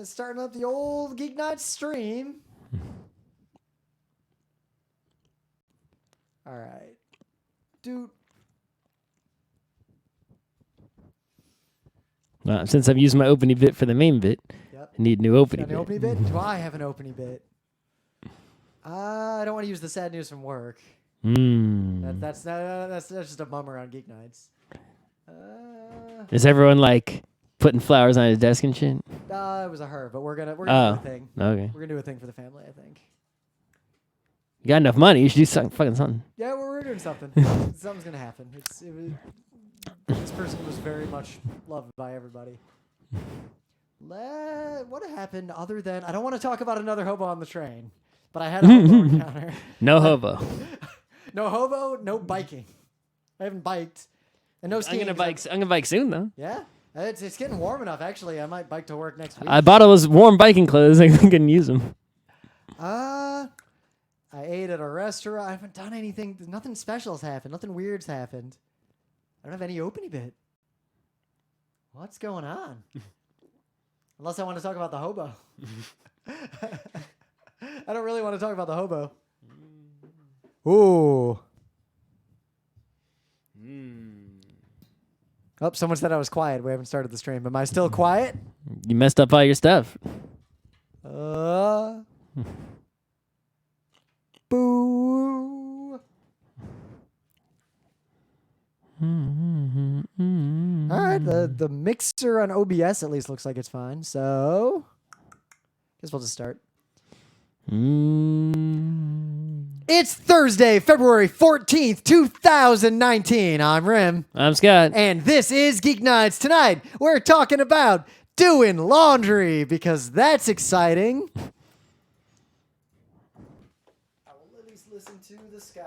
Starting up the old Geek Nights stream. All right. Dude. Since I've used my opening bit for the main bit, I need a new opening bit. Opening bit? Do I have an opening bit? I don't want to use the sad news from work. That's just a bummer on Geek Nights. Is everyone like putting flowers on his desk and shit? It was a her, but we're gonna do a thing. Okay. We're gonna do a thing for the family, I think. You got enough money, you should do something. Yeah, we're doing something. Something's gonna happen. This person was very much loved by everybody. What happened other than I don't want to talk about another hobo on the train, but I had a hobo encounter. No hobo. No hobo, no biking. I haven't biked. And no skiing. I'm gonna bike soon though. Yeah? It's getting warm enough, actually. I might bike to work next week. I bought all those warm biking clothes. I can use them. I ate at a restaurant. I haven't done anything. Nothing special's happened. Nothing weird's happened. I don't have any opening bit. What's going on? Unless I want to talk about the hobo. I don't really want to talk about the hobo. Ooh. Oh, someone said I was quiet. We haven't started the stream. Am I still quiet? You messed up all your stuff. Boo. All right, the mixer on OBS at least looks like it's fine. So, guess we'll just start. It's Thursday, February 14th, 2019. I'm Rim. I'm Scott. And this is Geek Nights. Tonight, we're talking about doing laundry because that's exciting. I will at least listen to the sky.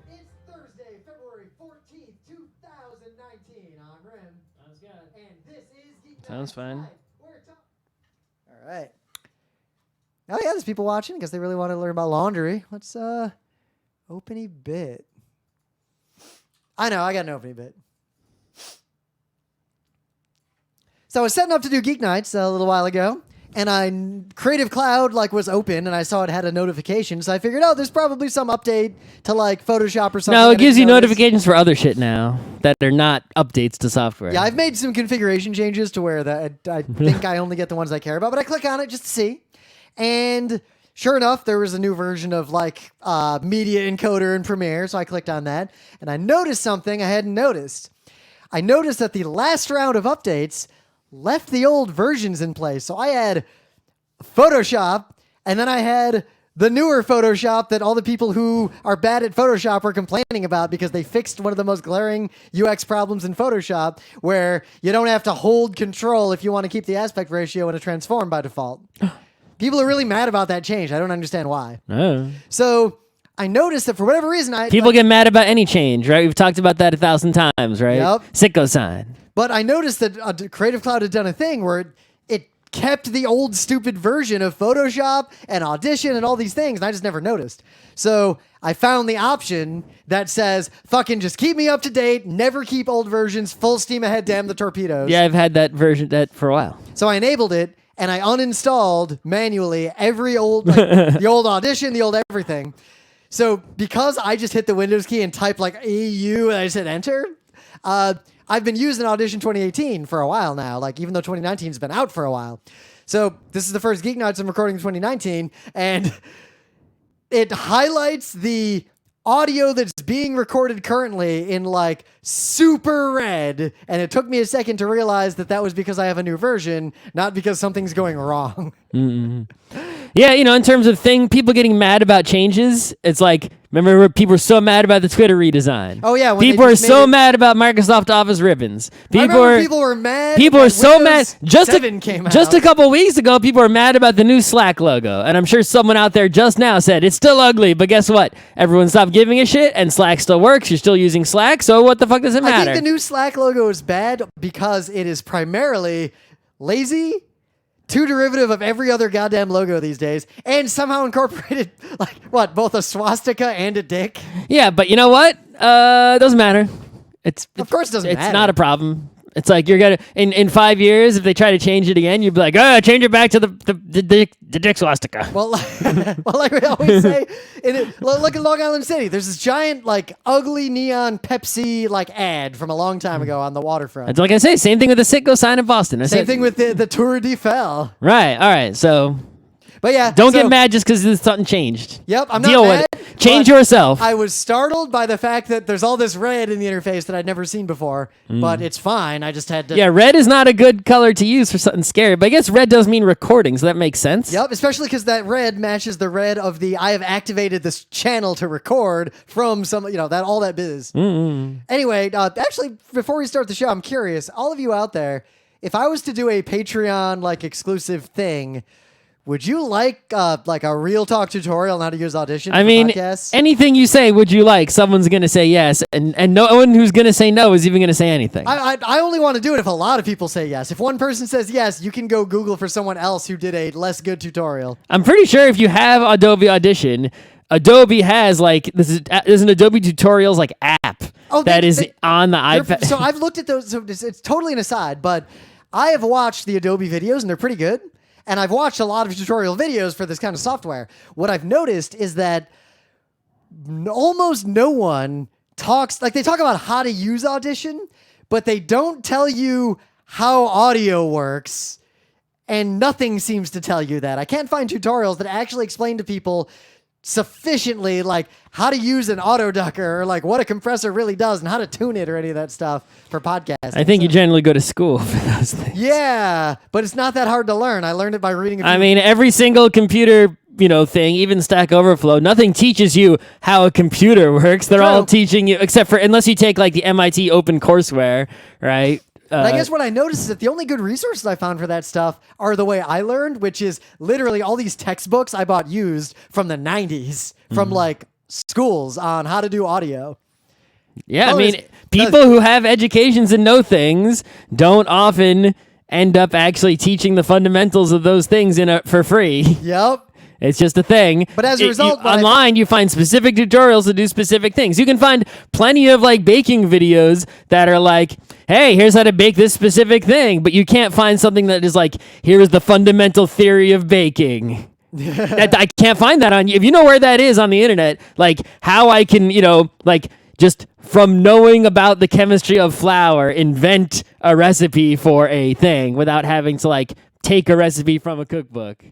It's Thursday, February 14th, 2019. I'm Rim. I'm Scott. And this is Geek Nights. Sounds fine. All right. Oh yeah, there's people watching because they really want to learn about laundry. Let's open a bit. I know, I got an opening bit. So I was setting up to do Geek Nights a little while ago, and Creative Cloud was open, and I saw it had a notification, so I figured, there's probably some update to Photoshop or something. No, it gives you notifications for other shit now that are not updates to software. Yeah, I've made some configuration changes to where I think I only get the ones I care about, but I click on it just to see. And sure enough, there was a new version of Media Encoder and Premiere, so I clicked on that. And I noticed something I hadn't noticed. I noticed that the last round of updates left the old versions in place. So I had Photoshop, and then I had the newer Photoshop that all the people who are bad at Photoshop were complaining about because they fixed one of the most glaring UX problems in Photoshop, where you don't have to hold control if you want to keep the aspect ratio in a transform by default. People are really mad about that change. I don't understand why. Oh. So I noticed that for whatever reason, people get mad about any change, right? We've talked about that 1,000 times, right? Yep. Sicko sign. But I noticed that Creative Cloud had done a thing where it kept the old stupid version of Photoshop and Audition and all these things, and I just never noticed. So I found the option that says, fucking just keep me up to date, never keep old versions, full steam ahead, damn the torpedoes. Yeah, I've had that version for a while. So I enabled it, and I uninstalled manually every old, the old Audition, the old everything. So because I just hit the Windows key and typed EU and I just hit enter, I've been using Audition 2018 for a while now, even though 2019 has been out for a while. So this is the first Geek Nights I'm recording in 2019, and it highlights the audio that's being recorded currently in super red, and it took me a second to realize that was because I have a new version, not because something's going wrong. Mm-hmm. Yeah, in terms of people getting mad about changes, it's remember people were so mad about the Twitter redesign. Oh yeah, people are so mad about Microsoft Office ribbons. People were mad. People are so mad. Just a couple weeks ago, people were mad about the new Slack logo, and I'm sure someone out there just now said it's still ugly. But guess what? Everyone stopped giving a shit, and Slack still works. You're still using Slack, so what the fuck does it matter? I think the new Slack logo is bad because it is primarily lazy, too derivative of every other goddamn logo these days, and somehow incorporated both a swastika and a dick. Yeah, but you know what? Doesn't matter. Of course it doesn't matter. It's not a problem. It's like you're gonna in 5 years if they try to change it again, you'd be like, change it back to the dick swastika. Well, like we always say, look at Long Island City. There's this giant, like, ugly neon Pepsi like ad from a long time ago on the waterfront. It's like I say, same thing with the Citgo sign in Boston. Same thing with the Tour de Fel. Right. All right. So. But yeah, don't get mad just because something changed. Yep, I'm not Deal mad. with it. Change yourself. I was startled by the fact that there's all this red in the interface that I'd never seen before, but it's fine. I just had to... Yeah, red is not a good color to use for something scary, but I guess red does mean recording, so that makes sense. Yep, especially because that red matches the red of the I have activated this channel to record from some, that all that biz. Anyway, actually, before we start the show, I'm curious, all of you out there, if I was to do a Patreon like exclusive thing, would you like a real talk tutorial on how to use Audition for podcasts? Anything you say, would you like? Someone's going to say yes, and no one who's going to say no is even going to say anything. I only want to do it if a lot of people say yes. If one person says yes, you can go Google for someone else who did a less good tutorial. I'm pretty sure if you have Adobe Audition, Adobe has there's an Adobe Tutorials like app that is on the iPad. So I've looked at those. So it's totally an aside, but I have watched the Adobe videos and they're pretty good. And I've watched a lot of tutorial videos for this kind of software. What I've noticed is that almost no one talks, like they talk about how to use Audition, but they don't tell you how audio works, and nothing seems to tell you that. I can't find tutorials that actually explain to people sufficiently like how to use an auto ducker or like what a compressor really does and how to tune it or any of that stuff for podcasting. I think you generally go to school for those things. Yeah, but it's not that hard to learn. I learned it by reading a few. I mean, every single computer thing, even Stack Overflow, nothing teaches you how a computer works. They're all teaching you, except for unless you take like the MIT Open Courseware, right? But I guess what I noticed is that the only good resources I found for that stuff are the way I learned, which is literally all these textbooks I bought used from the 90s from like schools on how to do audio. Yeah, I mean, people who have educations and know things don't often end up actually teaching the fundamentals of those things for free. Yep. It's just a thing. But as a result, online you find specific tutorials to do specific things. You can find plenty of like baking videos that are like, hey, here's how to bake this specific thing. But you can't find something that is like, here's the fundamental theory of baking. I can't find that on you. If you know where that is on the internet, like how I can, like just from knowing about the chemistry of flour, invent a recipe for a thing without having to like take a recipe from a cookbook,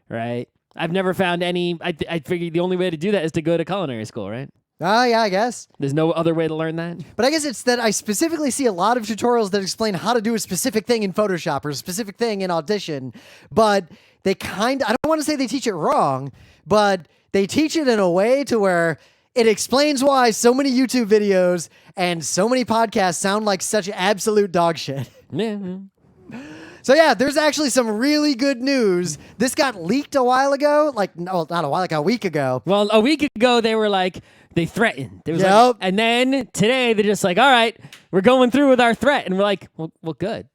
right? I've never found any. I figured the only way to do that is to go to culinary school, right? Oh, yeah, I guess. There's no other way to learn that? But I guess it's that I specifically see a lot of tutorials that explain how to do a specific thing in Photoshop or a specific thing in Audition, but they I don't want to say they teach it wrong, but they teach it in a way to where it explains why so many YouTube videos and so many podcasts sound like such absolute dog shit. Yeah. So yeah, there's actually some really good news. This got leaked a while ago, not a while, like a week ago. Well, a week ago they were like, they threatened. There was Yep. and then today they're just like, all right, we're going through with our threat. And we're like, well good.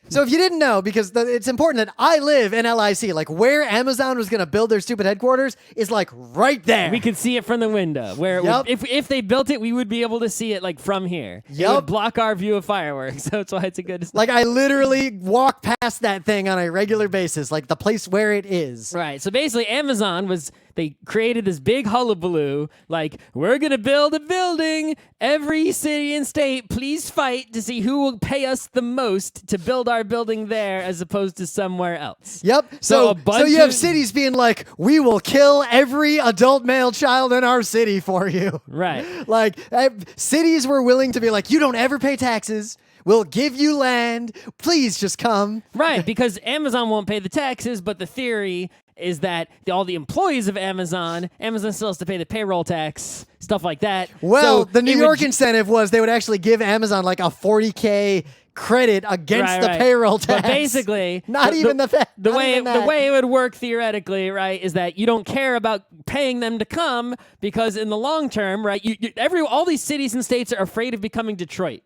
So if you didn't know, because it's important that I live in LIC, like where Amazon was going to build their stupid headquarters is like right there. We could see it from the window. Where if they built it, we would be able to see it like from here. It would block our view of fireworks. So that's why it's a good. Like I literally walk past that thing on a regular basis, like the place where it is. Right. So basically, Amazon they created this big hullabaloo, like, we're going to build a building. Every city and state, please fight to see who will pay us the most to build our building there as opposed to somewhere else. Yep. So you have cities being like, we will kill every adult male child in our city for you. Right. Like, cities were willing to be like, you don't ever pay taxes. We'll give you land. Please just come. Right, because Amazon won't pay the taxes, but the theory is that all the employees of Amazon still has to pay the payroll tax, stuff like that. Well, the New York incentive was they would actually give Amazon like a $40K credit against the payroll tax. But basically, the way it would work theoretically, right, is that you don't care about paying them to come because in the long term, right, all these cities and states are afraid of becoming Detroit.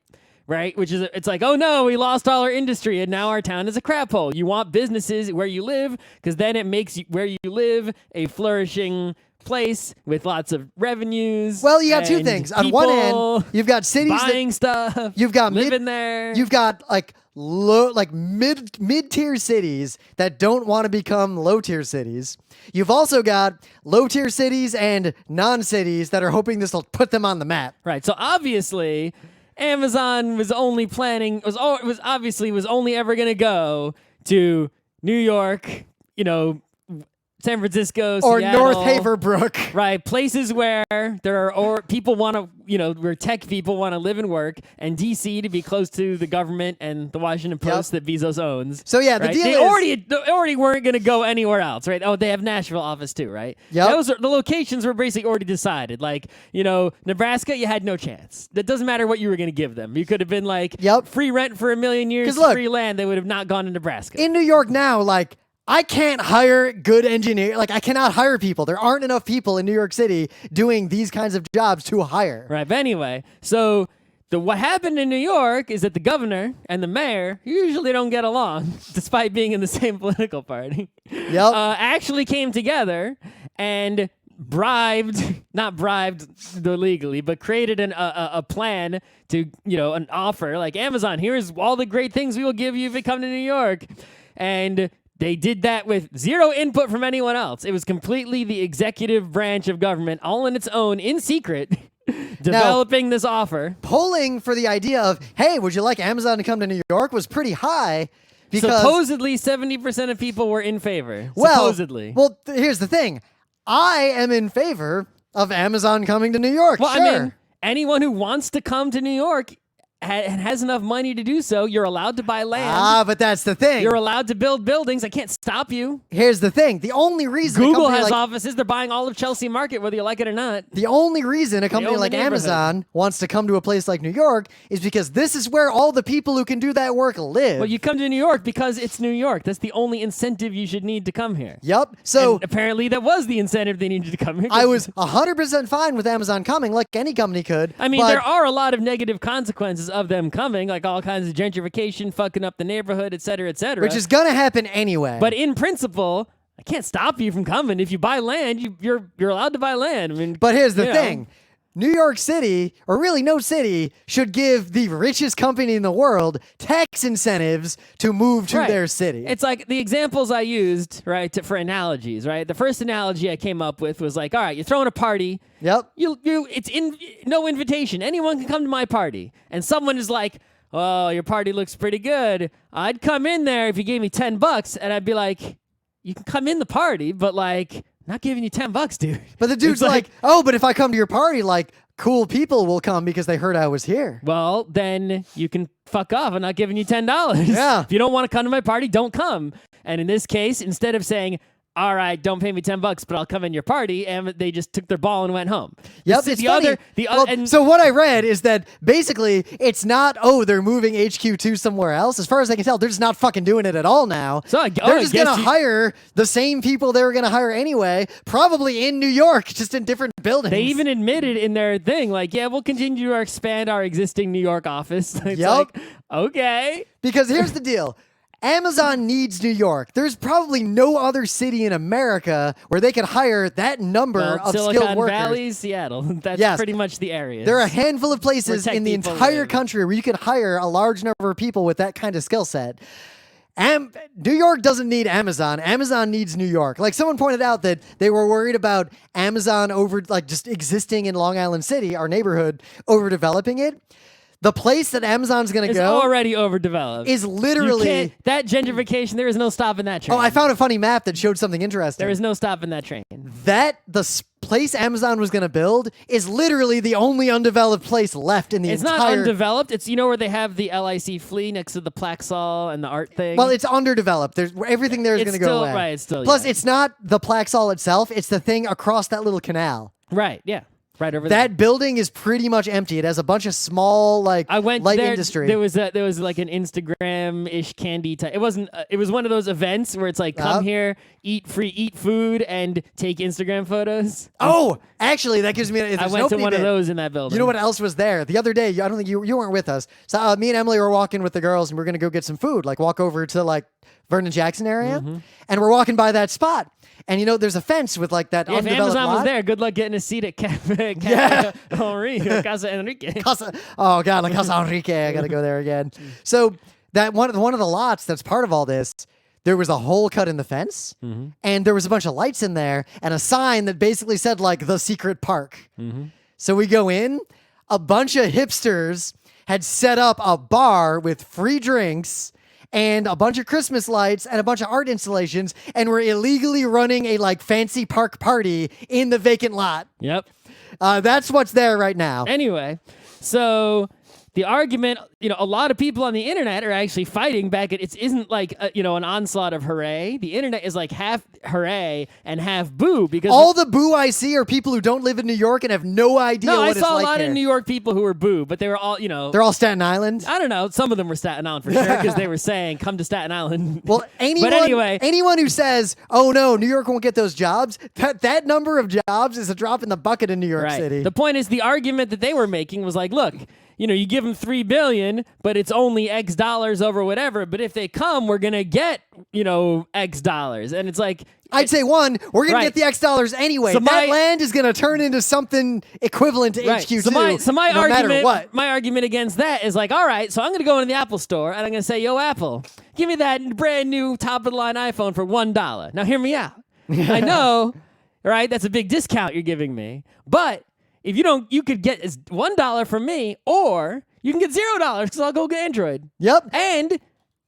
Right, which is it's like, oh no, we lost all our industry and now our town is a crap hole. You want businesses where you live because then it makes where you live a flourishing place with lots of revenues. Well, you got two and things. On one people end, you've got cities buying stuff. You've got living there. You've got like mid-tier cities that don't want to become low-tier cities. You've also got low-tier cities and non-cities that are hoping this will put them on the map. Right. So obviously, Amazon was only planning was only ever going to go to New York, San Francisco, Or Seattle, North Haverbrook. right? Places where there are or people want to, where tech people want to live and work, and DC to be close to the government and the Washington Post that Bezos owns. So yeah, the right? deal They is already weren't going to go anywhere else, right? Oh, they have Nashville office too, right? Yep. The locations were basically already decided. Like, Nebraska, you had no chance. That doesn't matter what you were going to give them. You could have been like, free rent for 1 million years, 'Cause look, free land. They would have not gone to Nebraska. in New York now, like, I can't hire good engineers. Like, I cannot hire people. There aren't enough people in New York City doing these kinds of jobs to hire. Right, but anyway, so what happened in New York is that the governor and the mayor usually don't get along, despite being in the same political party. Yep. Actually came together and not bribed legally, but created a plan to, an offer like, Amazon, here's all the great things we will give you if you come to New York. And they did that with zero input from anyone else. It was completely the executive branch of government, all on its own, in secret, developing this offer. Polling for the idea of, hey, would you like Amazon to come to New York was pretty high. Because supposedly 70% of people were in favor. Supposedly. Well, here's the thing. I am in favor of Amazon coming to New York. Well, sure. I mean, anyone who wants to come to New York and has enough money to do so, you're allowed to buy land. But that's the thing. You're allowed to build buildings. I can't stop you. Here's the thing. The only reason Google has offices. They're buying all of Chelsea Market, whether you like it or not. The only reason a company like Amazon wants to come to a place like New York is because this is where all the people who can do that work live. Well, you come to New York because it's New York. That's the only incentive you should need to come here. Yep. So and apparently that was the incentive they needed to come here. I was 100% fine with Amazon coming, like any company could. I mean, there are a lot of negative consequences of them coming, like all kinds of gentrification, fucking up the neighborhood, et cetera, et cetera. Which is going to happen anyway. But in principle, I can't stop you from coming. If you buy land, you're allowed to buy land. I mean, but here's the thing. New York City, or really no city, should give the richest company in the world tax incentives to move to their city. It's like the examples I used, right, for analogies, right? The first analogy I came up with was like, all right, you're throwing a party. Yep. It's no invitation. Anyone can come to my party. And someone is like, oh, your party looks pretty good. I'd come in there if you gave me $10, and I'd be like, you can come in the party, but like, not giving you $10, dude. But the dude's like, oh, but if I come to your party, like, cool people will come because they heard I was here. Well, then you can fuck off. I'm not giving you $10. Yeah. If you don't want to come to my party, don't come. And in this case, instead of saying, all right, don't pay me $10, but I'll come in your party, and they just took their ball and went home. Yep, it's funny. So what I read is that basically it's not, they're moving HQ to somewhere else. As far as I can tell, they're just not fucking doing it at all now. So they're just going to hire the same people they were going to hire anyway, probably in New York, just in different buildings. They even admitted in their thing, like, yeah, we'll continue to expand our existing New York office. It's like, okay. Because here's the deal. Amazon needs New York. There's probably no other city in America where they could hire that number of skilled workers. Silicon Valley, Seattle. That's pretty much the area. There are a handful of places in the entire country where you could hire a large number of people with that kind of skill set. New York doesn't need Amazon. Amazon needs New York. Like someone pointed out that they were worried about Amazon just existing in Long Island City, our neighborhood, overdeveloping it. The place that Amazon's going to go is already overdeveloped. Is literally that gentrification. There is no stopping that train. Oh, I found a funny map that showed something interesting. There is no stopping that train. The place Amazon was going to build is literally the only undeveloped place left in the entire... It's not undeveloped. It's, where they have the LIC flea next to the Plaxall and the art thing. Well, it's underdeveloped. Everything there is going to go away. Right, it's still... Plus, it's not the Plaxall itself. It's the thing across that little canal. Right, yeah. Right over there. That building is pretty much empty. It has a bunch of small, light industry. There was like an Instagram-ish candy type. It wasn't. It was one of those events where it's like, come here, eat food, and take Instagram photos. Oh, actually, that gives me. I went to one of those in that building. You know what else was there the other day? I don't think you weren't with us. So me and Emily were walking with the girls, and we're gonna go get some food. Like walk over to Vernon Jackson area, and we're walking by that spot. And, there's a fence with, like, that If undeveloped Amazon lot. was there, good luck getting a seat at Cafe Henri, Casa Enrique. Oh, God, La Casa Enrique. I got to go there again. So that one of the lots that's part of all this, there was a hole cut in the fence, and there was a bunch of lights in there, and a sign that basically said, like, the secret park. So we go in. A bunch of hipsters had set up a bar with free drinks and a bunch of Christmas lights and a bunch of art installations, and were illegally running a like fancy park party in the vacant lot. Yep. That's what's there right now. Anyway, so the argument, a lot of people on the internet are actually fighting back. It isn't like, an onslaught of hooray. The internet is like half hooray and half boo because all the boo I see are people who don't live in New York and have no idea what it's like. No, I saw a lot here. of New York people who were boo, but they were all, They're all Staten Island? I don't know. Some of them were Staten Island for sure because they were saying, come to Staten Island. Well, anyone who says, oh no, New York won't get those jobs, that number of jobs is a drop in the bucket in New York City. The point is the argument that they were making was like, look, you give them $3 billion, but it's only X dollars over whatever. But if they come, we're going to get, X dollars. And it's like, I'd say we're going to get the X dollars anyway. So that land is going to turn into something equivalent to HQ2. So my no argument, matter what. my argument against that is like, all right, so I'm going to go into the Apple store and I'm going to say, yo, Apple, give me that brand new top of the line iPhone for $1. Now hear me out. I know, right? That's a big discount you're giving me, but if you could get $1 from me, or you can get $0 because I'll go get Android. Yep. And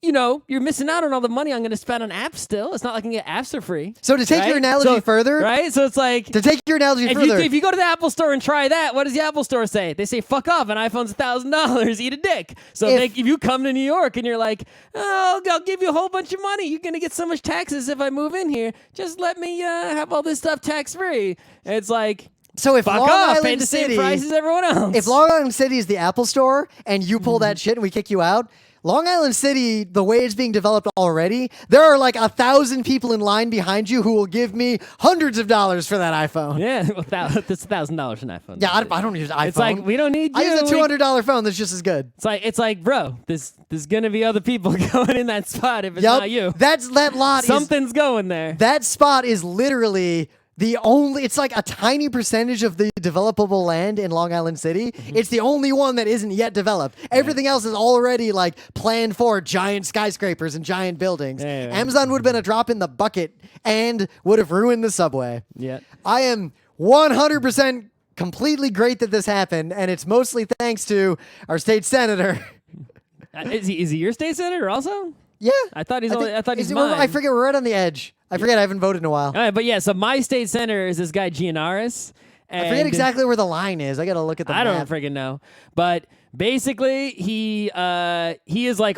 you're missing out on all the money I'm going to spend on apps still. It's not like I can get apps for free. So to take your analogy further, right? So it's like to take your analogy further. If you go to the Apple store and try that, what does the Apple store say? They say, "Fuck off! An iPhone's $1,000. Eat a dick." So if you come to New York and you're like, "Oh, I'll give you a whole bunch of money. You're going to get so much taxes if I move in here. Just let me have all this stuff tax free." It's like. So if Fuck Long off, pay Island the same City, price as everyone else. If Long Island City is the Apple store and you pull that shit and we kick you out, Long Island City, the way it's being developed already, there are like 1,000 people in line behind you who will give me hundreds of dollars for that iPhone. Yeah, that's $1,000 an iPhone. Yeah, I don't use iPhone. It's like we don't need you. I use a $200 phone that's just as good. It's like, bro, there's gonna be other people going in that spot if it's not you. That lot. Something's going there. That spot is literally. It's like a tiny percentage of the developable land in Long Island City. It's the only one that isn't yet developed. Everything else is already like planned for giant skyscrapers and giant buildings. Amazon would have been a drop in the bucket and would have ruined the subway. Yeah. I am 100% completely great that this happened, and it's mostly thanks to our state senator. Is he your state senator also? Yeah. I thought he's mine. I forget, we're right on the edge. I forget, I haven't voted in a while. All right, but yeah, so my state senator is this guy Gianaris. I forget exactly where the line is. I got to look at the map. I don't friggin' know. But basically, he is like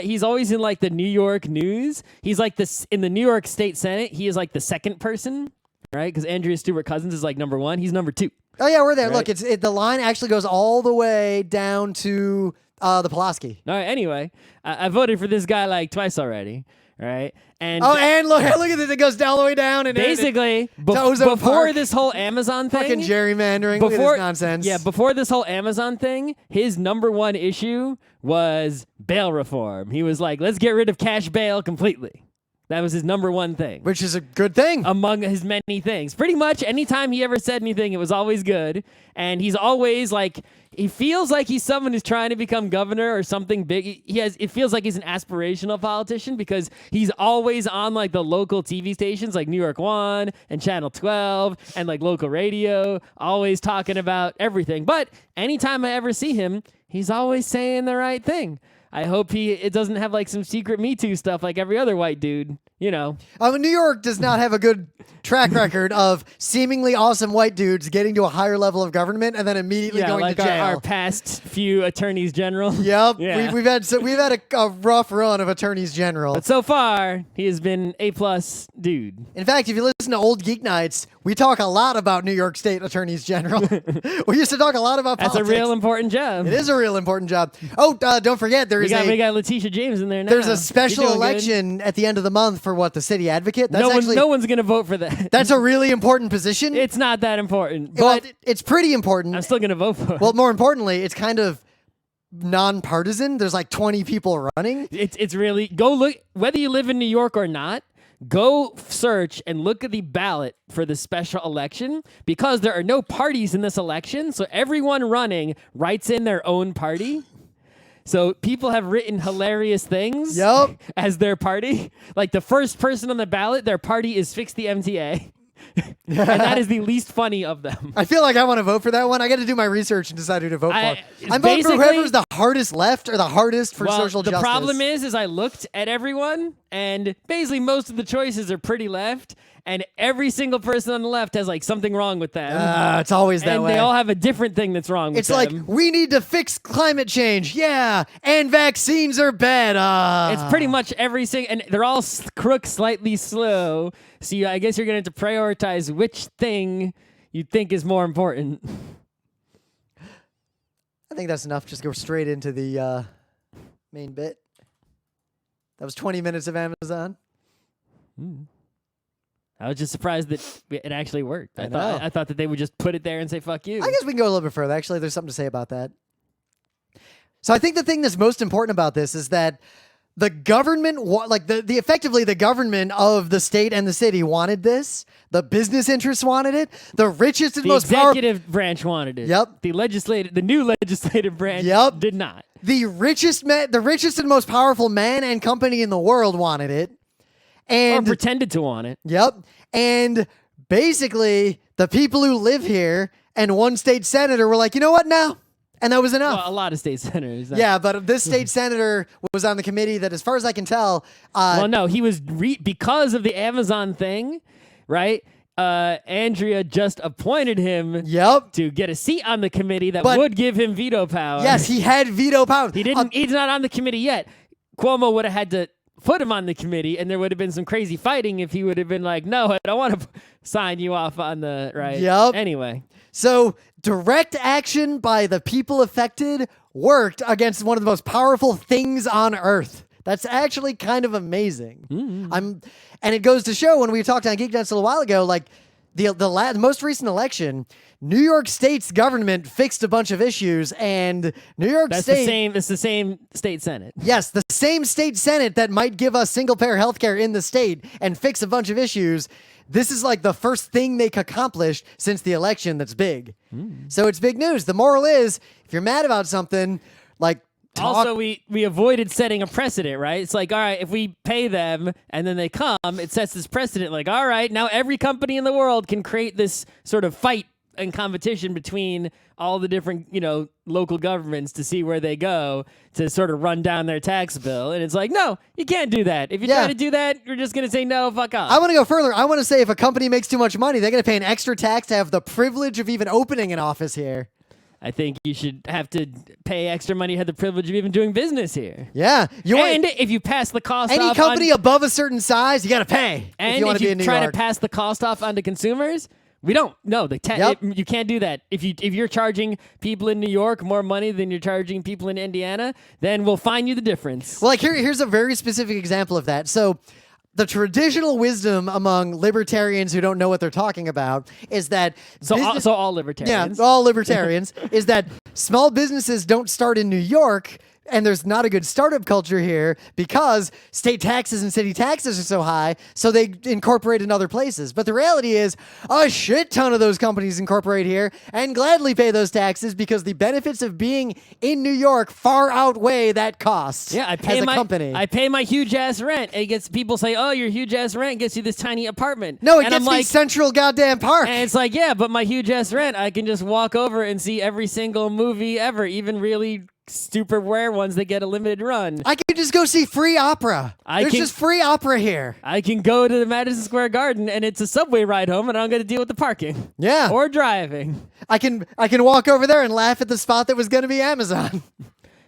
he's always in like the New York news. He's like this in the New York State Senate. He is like the second person, right? Because Andrea Stewart Cousins is like number 1. He's number 2. Oh yeah, we're there. Right? Look, the line actually goes all the way down to the Pulaski. All right. Anyway, I voted for this guy like twice already. Right. And look at this. It goes all the way down. And basically, before this whole Amazon thing. Fucking gerrymandering. Look at this nonsense. Yeah, before this whole Amazon thing, his number 1 issue was bail reform. He was like, let's get rid of cash bail completely. That was his number 1 thing. Which is a good thing. Among his many things. Pretty much anytime he ever said anything, it was always good. And he's always like, he feels like he's someone who's trying to become governor or something big. It feels like he's an aspirational politician because he's always on like the local TV stations like New York 1 and Channel 12 and like local radio, always talking about everything. But anytime I ever see him, he's always saying the right thing. I hope it doesn't have like some secret Me Too stuff like every other white dude, New York does not have a good track record of seemingly awesome white dudes getting to a higher level of government and then immediately going like to jail. Our past few attorneys general. Yep. Yeah. We've had a rough run of attorneys general. But so far, he has been A+ dude. In fact, if you listen to old Geek Nights, we talk a lot about New York State attorneys general. We used to talk a lot about politics. That's a real important job. It is a real important job. Oh, don't forget, we got Letitia James in there now. There's a special election at the end of the month for the city advocate. No one's going to vote for that. That's a really important position. It's not that important, but it's pretty important. I'm still going to vote for it. Well, more importantly, it's kind of nonpartisan. There's like 20 people running. It's really, go look, whether you live in New York or not, go search and look at the ballot for the special election, because there are no parties in this election. So everyone running writes in their own party. So people have written hilarious things as their party. Like the first person on the ballot, their party is Fix the MTA. And that is the least funny of them. I feel like I want to vote for that one. I got to do my research and decide who to vote for. I'm voting for whoever's the hardest left or the hardest for social justice. The problem is I looked at everyone, and basically most of the choices are pretty left, and every single person on the left has like something wrong with them. It's always that way. And they all have a different thing that's wrong with them. It's like, we need to fix climate change. Yeah. And vaccines are bad. It's pretty much every single, and they're all crook slightly slow. So I guess you're going to have to prioritize which thing you think is more important. I think that's enough. Just go straight into the main bit. That was 20 minutes of Amazon. I was just surprised that it actually worked. I thought that they would just put it there and say, fuck you. I guess we can go a little bit further. Actually, there's something to say about that. So I think the thing that's most important about this is that the government, effectively the government of the state and the city wanted this. The business interests wanted it. The richest and most powerful... The executive branch wanted it. Yep. The new legislative branch did not. The richest and most powerful man and company in the world wanted it. And or pretended to want it. Yep. And basically, the people who live here and one state senator were like, you know what, now? And that was enough. Well, a lot of state senators. Yeah, but this state senator was on the committee that, as far as I can tell... well, no, he was... because of the Amazon thing, right? Andrea just appointed him to get a seat on the committee that would give him veto power. Yes, he had veto power. He's not on the committee yet. Cuomo would have had to put him on the committee, and there would have been some crazy fighting if he would have been like, no, I don't want to sign you off on the... Right? Yep. Anyway... So, direct action by the people affected worked against one of the most powerful things on earth. That's actually kind of amazing. And it goes to show, when we talked on GeekNights a little while ago, like the most recent election, New York State's government fixed a bunch of issues, and New York State... It's the same state senate. Yes, the same state senate that might give us single-payer healthcare in the state and fix a bunch of issues. This is like the first thing they accomplished since the election that's big. So it's big news. The moral is, if you're mad about something, like... Also, we avoided setting a precedent, right? It's like, all right, if we pay them and then they come, it sets this precedent. Like, all right, now every company in the world can create this sort of fight and competition between all the different, local governments to see where they go to sort of run down their tax bill. And it's like, no, you can't do that. If you try to do that, you're just going to say, no, fuck off. I want to go further. I want to say if a company makes too much money, they're going to pay an extra tax to have the privilege of even opening an office here. I think you should have to pay extra money to have the privilege of even doing business here. Yeah. If you pass the cost off... Any company above a certain size, you got to pay and if you want to be in New York. And if you try to pass the cost off onto consumers... We don't. No, you can't do that. If you're charging people in New York more money than you're charging people in Indiana, then we'll fine you the difference. Well, here's a very specific example of that. So the traditional wisdom among libertarians who don't know what they're talking about is that... So all libertarians. Yeah, all libertarians, is that small businesses don't start in New York... And there's not a good startup culture here because state taxes and city taxes are so high, so they incorporate in other places. But the reality is a shit ton of those companies incorporate here and gladly pay those taxes because the benefits of being in New York far outweigh that cost. Yeah, I pay my huge-ass rent. It gets people say, oh, your huge-ass rent gets you this tiny apartment. No, it gets me Central goddamn Park. And it's like, yeah, but my huge-ass rent, I can just walk over and see every single movie ever, even really... super rare ones that get a limited run. I can just go see free opera. There's just free opera here. I can go to the Madison Square Garden and it's a subway ride home and I don't got to deal with the parking. Yeah. Or driving. I can walk over there and laugh at the spot that was going to be Amazon.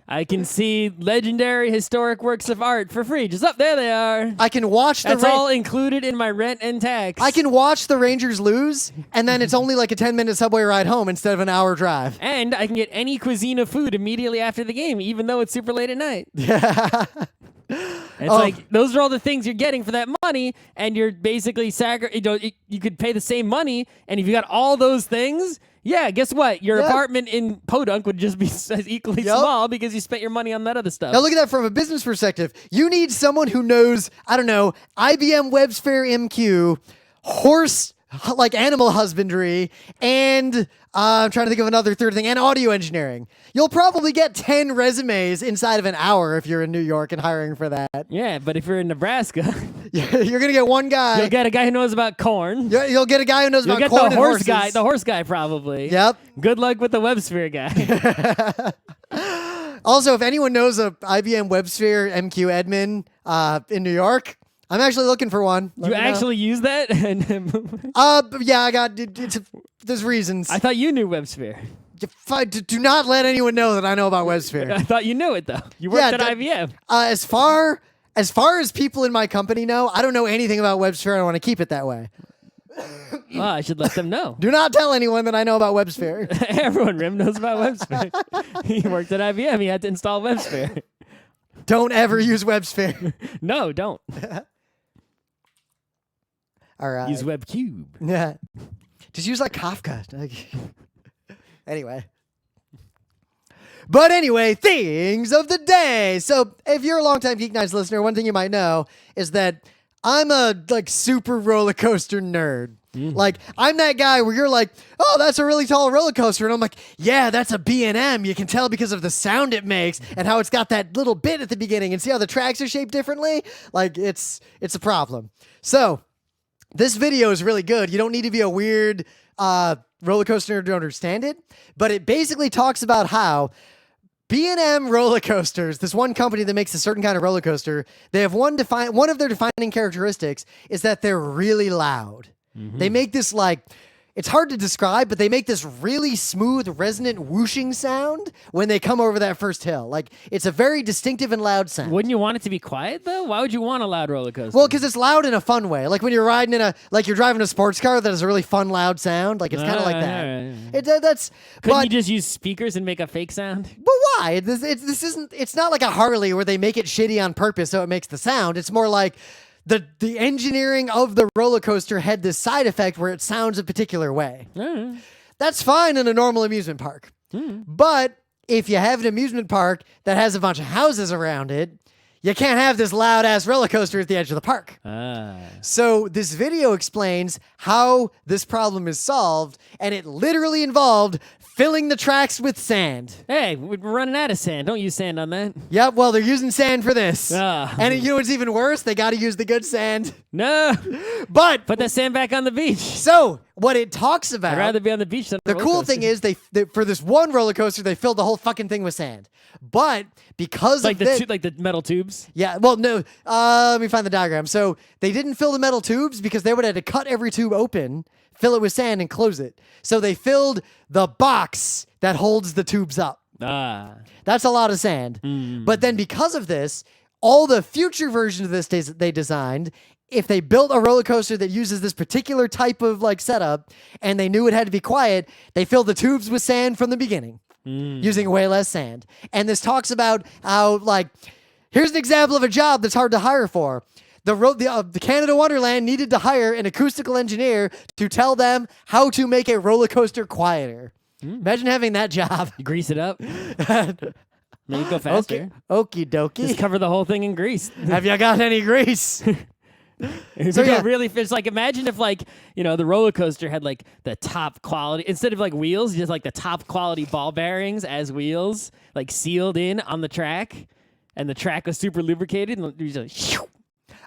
I can see legendary historic works of art for free. Just up there they are. I can watch That's all included in my rent and tax. I can watch the Rangers lose, and then it's only like a 10-minute subway ride home instead of an hour drive. And I can get any cuisine of food immediately after the game, even though it's super late at night. Yeah. It's like those are all the things you're getting for that money, and you're basically you could pay the same money, and if you got all those things, yeah, guess what? Your apartment in Podunk would just be as equally small because you spent your money on that other stuff. Now look at that from a business perspective. You need someone who knows, I don't know, IBM WebSphere MQ, horse, like animal husbandry, and I'm trying to think of another third thing, and audio engineering. You'll probably get 10 resumes inside of an hour if you're in New York and hiring for that. Yeah, but if you're in Nebraska, you're going to get one guy. You'll get a guy who knows about corn. You'll get a guy who knows about corn and horses. The horse guy probably. Yep. Good luck with the WebSphere guy. Also, if anyone knows a IBM WebSphere MQ admin in New York, I'm actually looking for one. You actually use that? Yeah, I got. There's reasons. I thought you knew WebSphere. Do not let anyone know that I know about WebSphere. I thought you knew it though. You worked at IBM. As far as people in my company know, I don't know anything about WebSphere. I want to keep it that way. Oh, I should let them know. Do not tell anyone that I know about WebSphere. Everyone Rim knows about WebSphere. He worked at IBM. He had to install WebSphere. Don't ever use WebSphere. No, don't. All right. Use WebCube. Yeah. Just use like Kafka. Anyway. But anyway, things of the day. So if you're a longtime Geek Nights listener, one thing you might know is that I'm a super roller coaster nerd. Like, I'm that guy where you're like, oh, that's a really tall roller coaster. And I'm like, yeah, that's a B&M. You can tell because of the sound it makes and how it's got that little bit at the beginning. And see how the tracks are shaped differently? Like, it's a problem. So this video is really good. You don't need to be a weird roller coaster nerd to understand it. But it basically talks about how B&M roller coasters, this one company that makes a certain kind of roller coaster, they have one of their defining characteristics is that they're really loud. They make this it's hard to describe, but they make this really smooth, resonant whooshing sound when they come over that first hill. Like, it's a very distinctive and loud sound. Wouldn't you want it to be quiet, though? Why would you want a loud roller coaster? Well, because it's loud in a fun way. Like when you're riding you're driving a sports car that has a really fun, loud sound. Like, it's kind of like that. Couldn't you just use speakers and make a fake sound? But why? It's not like a Harley where they make it shitty on purpose so it makes the sound. It's more like the engineering of the roller coaster had this side effect where it sounds a particular way. That's fine in a normal amusement park. But if you have an amusement park that has a bunch of houses around it, you can't have this loud-ass roller coaster at the edge of the park. So this video explains how this problem is solved, and it literally involved filling the tracks with sand. Hey, we're running out of sand. Don't use sand on that. Yep, well, they're using sand for this. And you know what's even worse? They got to use the good sand. No. But put that sand back on the beach. So what it talks about... I'd rather be on the beach than the cool thing is, they for this one roller coaster, they filled the whole fucking thing with sand. But because of this... like the metal tubes? Yeah, well, no. Let me find the diagram. So they didn't fill the metal tubes because they would have to cut every tube open, fill it with sand, and close it. So they filled the box that holds the tubes up. That's a lot of sand. But then because of this, all the future versions of this they designed, if they built a roller coaster that uses this particular type of setup and they knew it had to be quiet, they filled the tubes with sand from the beginning, using way less sand. And this talks about how, here's an example of a job that's hard to hire for. The Canada Wonderland needed to hire an acoustical engineer to tell them how to make a roller coaster quieter. Imagine having that job. You grease it up. Make it go faster. Okie dokie. Just cover the whole thing in grease. Have you got any grease? Really, it's like, imagine if the roller coaster had the top quality, instead of wheels, just the top quality ball bearings as wheels, sealed in on the track, and the track was super lubricated, and it was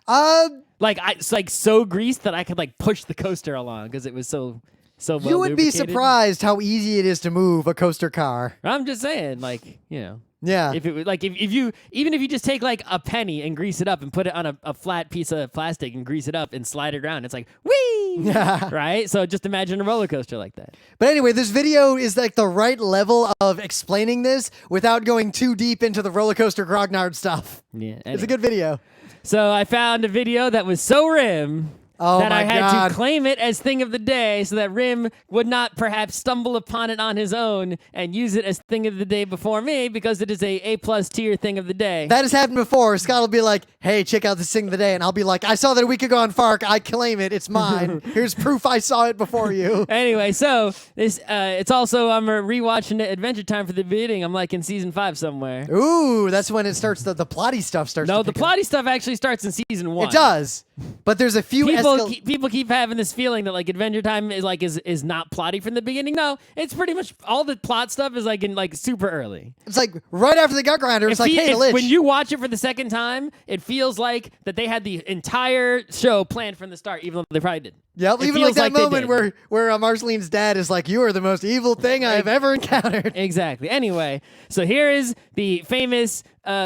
it's so greased that I could push the coaster along because it was so well You would be surprised how easy it is to move a coaster car. I'm just saying, Yeah. If it was if you just take a penny and grease it up and put it on a flat piece of plastic and grease it up and slide it around, it's like whee! Yeah. Right? So just imagine a roller coaster like that. But anyway, this video is the right level of explaining this without going too deep into the roller coaster grognard stuff. Yeah. Anyway. It's a good video. So I found a video that was so rim Oh that my I had God. to claim it as thing of the day so that Rim would not perhaps stumble upon it on his own and use it as thing of the day before me because it is a A+ tier thing of the day. That has happened before. Scott will be like, hey, check out this thing of the day. And I'll be like, I saw that a week ago on Fark. I claim it. It's mine. Here's proof I saw it before you. Anyway, so this it's also, I'm rewatching it Adventure Time for the beginning. I'm like in season 5 somewhere. Ooh, that's when it starts. The plotty stuff starts. No, to the pick up. plotty stuff actually starts in season 1. It does. But there's a few People keep having this feeling that like Adventure Time is not plotty from the beginning. No, it's pretty much all the plot stuff is like in like super early. It's like right after the gut grinder. It's like, hey, Lich. When you watch it for the second time, it feels like that they had the entire show planned from the start, even though they probably didn't. Yep, It even like feels that they moment did. where Marceline's dad is like, you are the most evil thing I have ever encountered. Exactly. Anyway, so here is the famous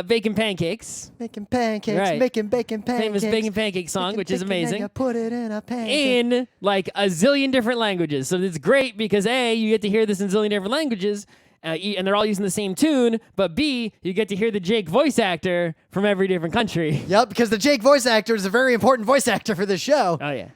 bacon pancakes. Making pancakes, Right. making bacon pancakes. Famous bacon pancake song, which is Bacon, egg, amazing. I put it in a pancake. In like a zillion different languages. So it's great because A, you get to hear this in a zillion different languages, and they're all using the same tune, but B, you get to hear the Jake voice actor from every different country. Yep, because the Jake voice actor is a very important voice actor for this show. Oh yeah.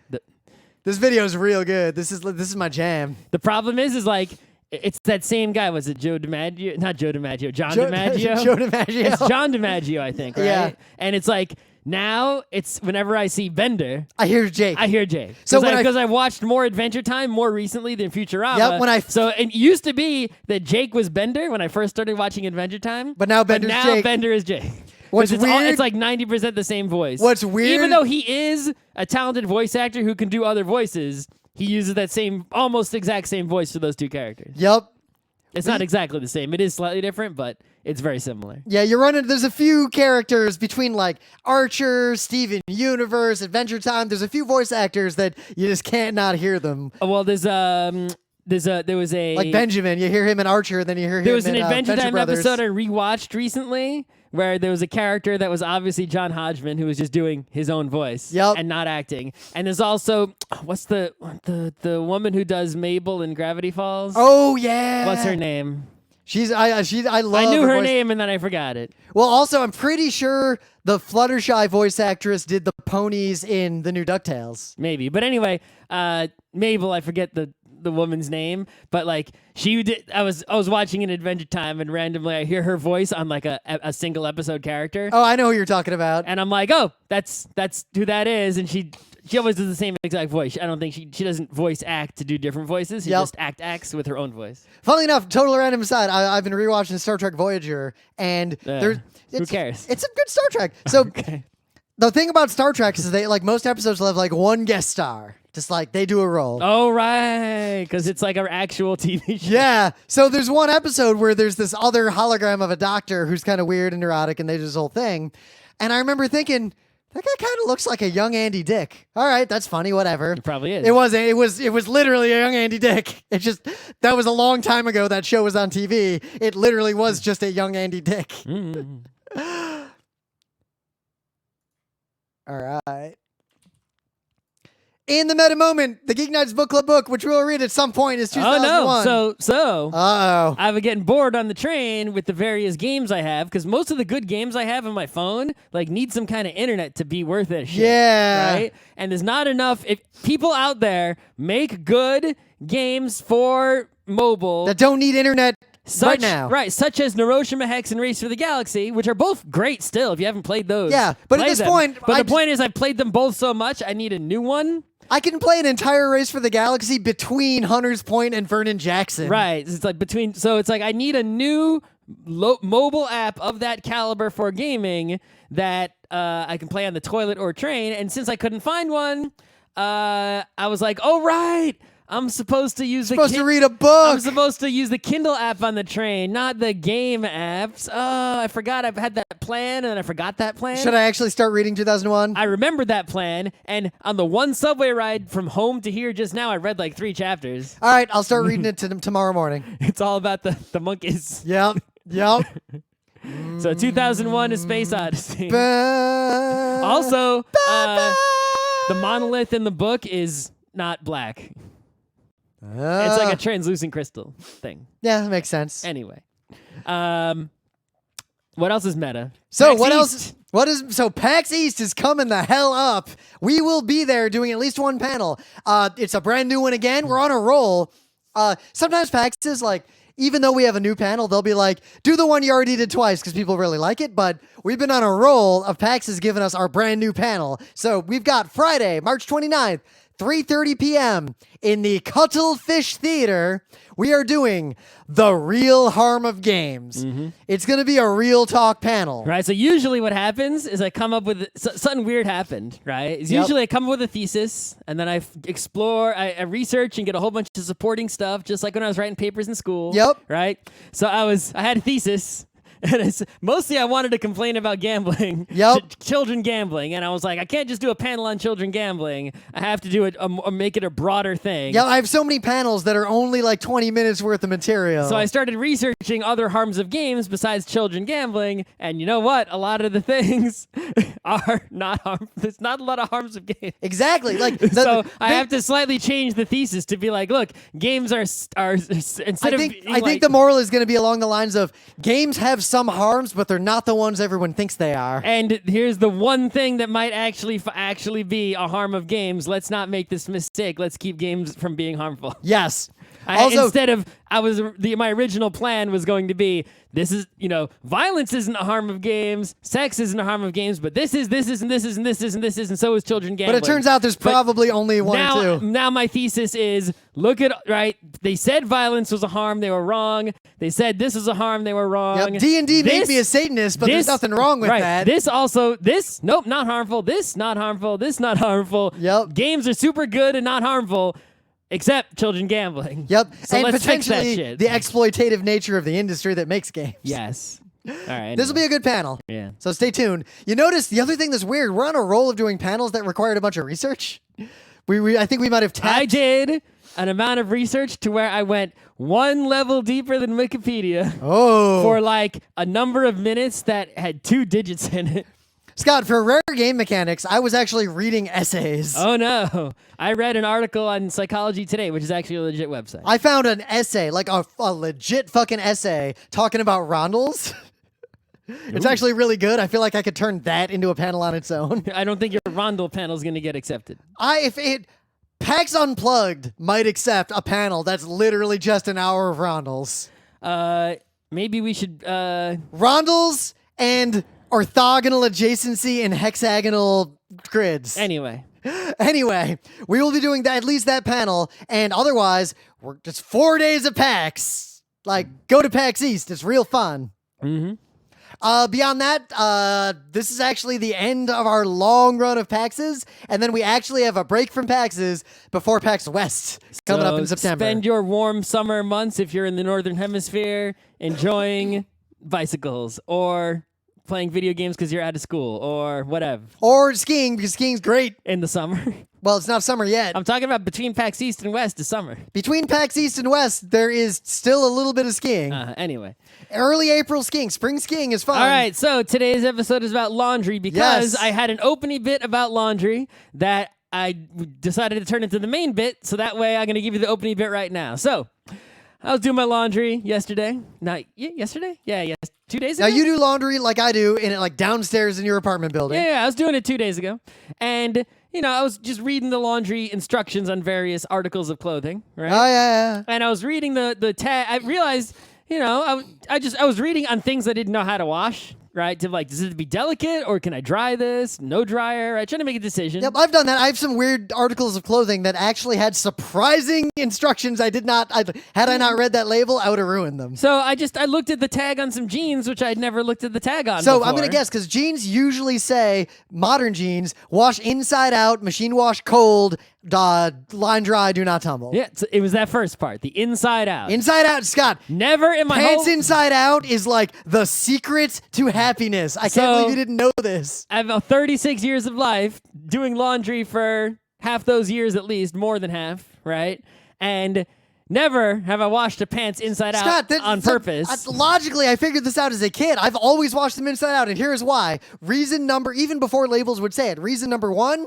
This video is real good. This is my jam. The problem is like it's that same guy. Was it Joe DiMaggio? Not Joe DiMaggio. John Joe- DiMaggio. Joe DiMaggio. It's John DiMaggio, I think. Right? Yeah. And it's like now it's whenever I see Bender, I hear Jake. I hear Jake. So when because I watched more Adventure Time more recently than Futurama. Yep, so it used to be that Jake was Bender when I first started watching Adventure Time. But now Bender's Jake. Bender is Jake. What's 'Cause weird? it's like 90% the same voice. What's weird? Even though he is a talented voice actor who can do other voices, he uses that same, almost exact same voice for those two characters. Yep. It's not exactly the same. It is slightly different, but it's very similar. Yeah, you're running. There's a few characters between like Archer, Steven Universe, Adventure Time. There's a few voice actors that you just can't not hear them. Well, there was a Like Benjamin, you hear him in Archer, and then you hear him There was in an Adventure Venture Time Brothers. episode I rewatched recently where there was a character that was obviously John Hodgman who was just doing his own voice Yep. and not acting. And there's also what's the woman who does Mabel in Gravity Falls? Oh yeah. What's her name? I love. I knew her voice. name and then I forgot it. Well, also, I'm pretty sure the Fluttershy voice actress did the ponies in the new DuckTales. Maybe. But anyway, Mabel, I forget the woman's name, but like she did. I was watching an Adventure Time and randomly I hear her voice on like a single episode character. Oh, I know who you're talking about. And I'm like, oh, that's who that is. And she always does the same exact voice. I don't think she doesn't voice act to do different voices. She Yep. just acts with her own voice. Funnily enough, total random aside, I've been rewatching Star Trek Voyager, and Who cares? It's a good Star Trek. So Okay. the thing about Star Trek is they like most episodes will have like one guest star, just like they do a role. Oh right, because it's like our actual TV show. Yeah. So there's one episode where there's this other hologram of a doctor who's kind of weird and neurotic, and they do this whole thing. And I remember thinking, that guy kind of looks like a young Andy Dick. All right, that's funny. Whatever. It probably is. It was literally a young Andy Dick. It just that was a long time ago. That show was on TV. It literally was just a young Andy Dick. Mm. All right. In the meta moment, the GeekNights Book Club book, which we'll read at some point, is 2001. Oh no! So Uh-oh. I've been getting bored on the train with the various games I have because most of the good games I have on my phone like need some kind of internet to be worth it. Shit, Yeah. right. And there's not enough. If people out there make good games for mobile That don't need internet right now. Right, such as Neuroshima Hex and Race for the Galaxy, which are both great still if you haven't played those. Yeah, but at play this them. point, But I the point is I've played them both so much, I need a new one. I can play an entire Race for the Galaxy between Hunter's Point and Vernon Jackson. Right, it's like I need a new mobile app of that caliber for gaming that I can play on the toilet or train, and since I couldn't find one, I was like, oh right, I'm supposed to use To read a book. I'm supposed to use the Kindle app on the train, not the game apps. Oh, I forgot I've had that plan, and I forgot that plan. Should I actually start reading 2001? I remembered that plan, and on the one subway ride from home to here just now, I read like 3 chapters. All right, I'll start reading it tomorrow morning. It's all about the monkeys. Yep. Yep. So 2001: A Space Odyssey. Ba- Also, the monolith in the book is not black. It's like a translucent crystal thing. Yeah, that makes sense. Anyway, What else is meta? So PAX what East. else? So PAX East is coming the hell up. We will be there doing at least one panel. It's a brand new one again. We're on a roll. Sometimes PAX is like, even though we have a new panel, they'll be like, do the one you already did twice because people really like it. But we've been on a roll of PAX has given us our brand new panel. So we've got Friday, March 29th, 3:30 p.m. in the Cuttlefish Theater. We are doing The Real Harm of Games. It's going to be a real talk panel. Right, so usually what happens is I come up with something weird happened, right? It's usually I come up with a thesis and then I explore, I research and get a whole bunch of supporting stuff, just like when I was writing papers in school. Yep. Right? So I had a thesis. And mostly I wanted to complain about gambling, children gambling, and I was like, I can't just do a panel on children gambling. I have to do it, make it a broader thing. Yeah, I have so many panels that are only like 20 minutes worth of material. So I started researching other harms of games besides children gambling, and you know what? A lot of the things are not harm. There's not a lot of harms of games. Exactly. Like so I have to slightly change the thesis to be like, look, games are instead I think the moral is going to be along the lines of games have some harms, but they're not the ones everyone thinks they are. And here's the one thing that might actually be a harm of games. Let's not make this mistake. Let's keep games from being harmful. Yes. My original plan was going to be, violence isn't a harm of games, sex isn't a harm of games, but this is, and so is children gambling. But it turns out there's probably only one or two. Now my thesis is, they said violence was a harm, they were wrong. They said this was a harm, they were wrong. Yep. D&D made me a Satanist, but there's nothing wrong with that. Nope, not harmful, this, not harmful, this, not harmful. Yep. Games are super good and not harmful. Except children gambling. Yep. So and let's fix that potentially shit. the exploitative nature of the industry that makes games. Yes. All right. This will be a good panel. Yeah. So stay tuned. You notice the other thing that's weird, we're on a roll of doing panels that required a bunch of research. I think we might have tapped. I did an amount of research to where I went one level deeper than Wikipedia. For like a number of minutes that had 2 digits in it. Scott, for rare game mechanics, I was actually reading essays. Oh, no. I read an article on Psychology Today, which is actually a legit website. I found an essay, like a legit fucking essay, talking about rondels. It's actually really good. I feel like I could turn that into a panel on its own. I don't think your rondel panel is going to get accepted. PAX Unplugged might accept a panel that's literally just an hour of rondels. Maybe we should... Rondels and orthogonal adjacency in hexagonal grids. Anyway, we will be doing at least that panel, and otherwise, we're just 4 days of PAX. Like, go to PAX East. It's real fun. Beyond that, this is actually the end of our long run of PAXs, and then we actually have a break from PAXs before PAX West coming up in September. Spend your warm summer months if you're in the Northern Hemisphere enjoying bicycles or playing video games because you're out of school or whatever. Or skiing, because skiing's great. In the summer. Well, it's not summer yet. I'm talking about between PAX East and West is summer. Between PAX East and West, there is still a little bit of skiing. Anyway. Early April skiing. Spring skiing is fun. All right, so today's episode is about laundry because I had an opening bit about laundry that I decided to turn into the main bit, so that way I'm going to give you the opening bit right now. So, I was doing my laundry yesterday. Yesterday? Yeah, 2 days ago. Now you do laundry like I do, like downstairs in your apartment building. Yeah, I was doing it 2 days ago, and I was just reading the laundry instructions on various articles of clothing, right? Oh yeah. And I was reading the tag. I realized, I was reading on things I didn't know how to wash. Right? To does it be delicate or can I dry this? No dryer. Right? Trying to make a decision. Yep, I've done that. I have some weird articles of clothing that actually had surprising instructions. Had I not read that label, I would have ruined them. So I looked at the tag on some jeans, which I'd never looked at the tag on So before. I'm going to guess, because jeans usually say, modern jeans, wash inside out, machine wash cold, line dry, do not tumble. Yeah, so it was that first part, the inside out. Inside out, Scott. Never in my Pants inside out is like the secret to happiness. I can't believe you didn't know this. I have 36 years of life doing laundry for half those years at least, more than half, right? And never have I washed a pants inside out on purpose. Logically, I figured this out as a kid. I've always washed them inside out, and here's why. Even before labels would say it. Reason number 1,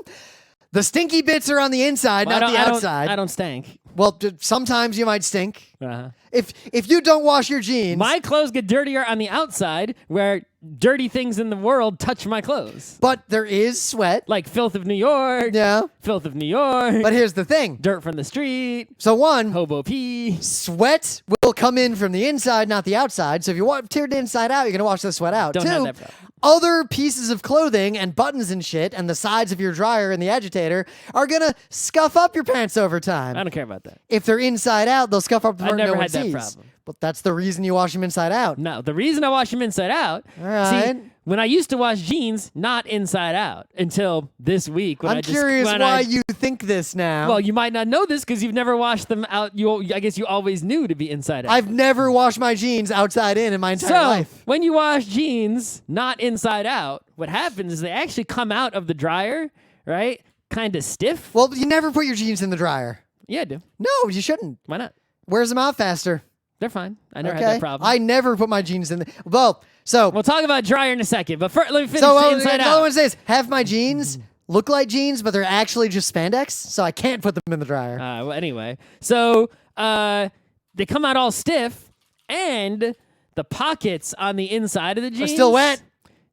The stinky bits are on the inside, Well, not the outside. I don't stink. Well, sometimes you might stink. Uh-huh. If you don't wash your jeans, My clothes get dirtier on the outside, where dirty things in the world touch my clothes. but there is sweat. Like filth of New York. Yeah. Filth of New York. But here's the thing. Dirt from the street. So one, Hobo pee. sweat will come in from the inside, not the outside. So if you tear it inside out, you're going to wash the sweat out. Don't Two, have that problem. other pieces of clothing and buttons and shit and the sides of your dryer and the agitator are going to scuff up your pants over time. I don't care about that. If they're inside out, they'll scuff up the I've part never no one had that sees. problem. But that's the reason you wash them inside out. No, the reason I wash them inside out. All right. See, when I used to wash jeans, not inside out until this week. When I'm curious why you think this now. Well, you might not know this because you've never washed them out. I guess you always knew to be inside out. I've never washed my jeans outside in my entire So life. when you wash jeans not inside out, what happens is they actually come out of the dryer, right? Kind of stiff. Well, you never put your jeans in the dryer. Yeah, I do. No, you shouldn't. Why not? Wears them out faster. They're fine. I never Okay. had that problem. I never put my jeans in the. Well, so. We'll talk about dryer in a second, but first, let me finish so the inside another out. one says, have my jeans look like jeans, but they're actually just spandex, so I can't put them in the dryer. Well, anyway, so they come out all stiff, and the pockets on the inside of the jeans They're still wet.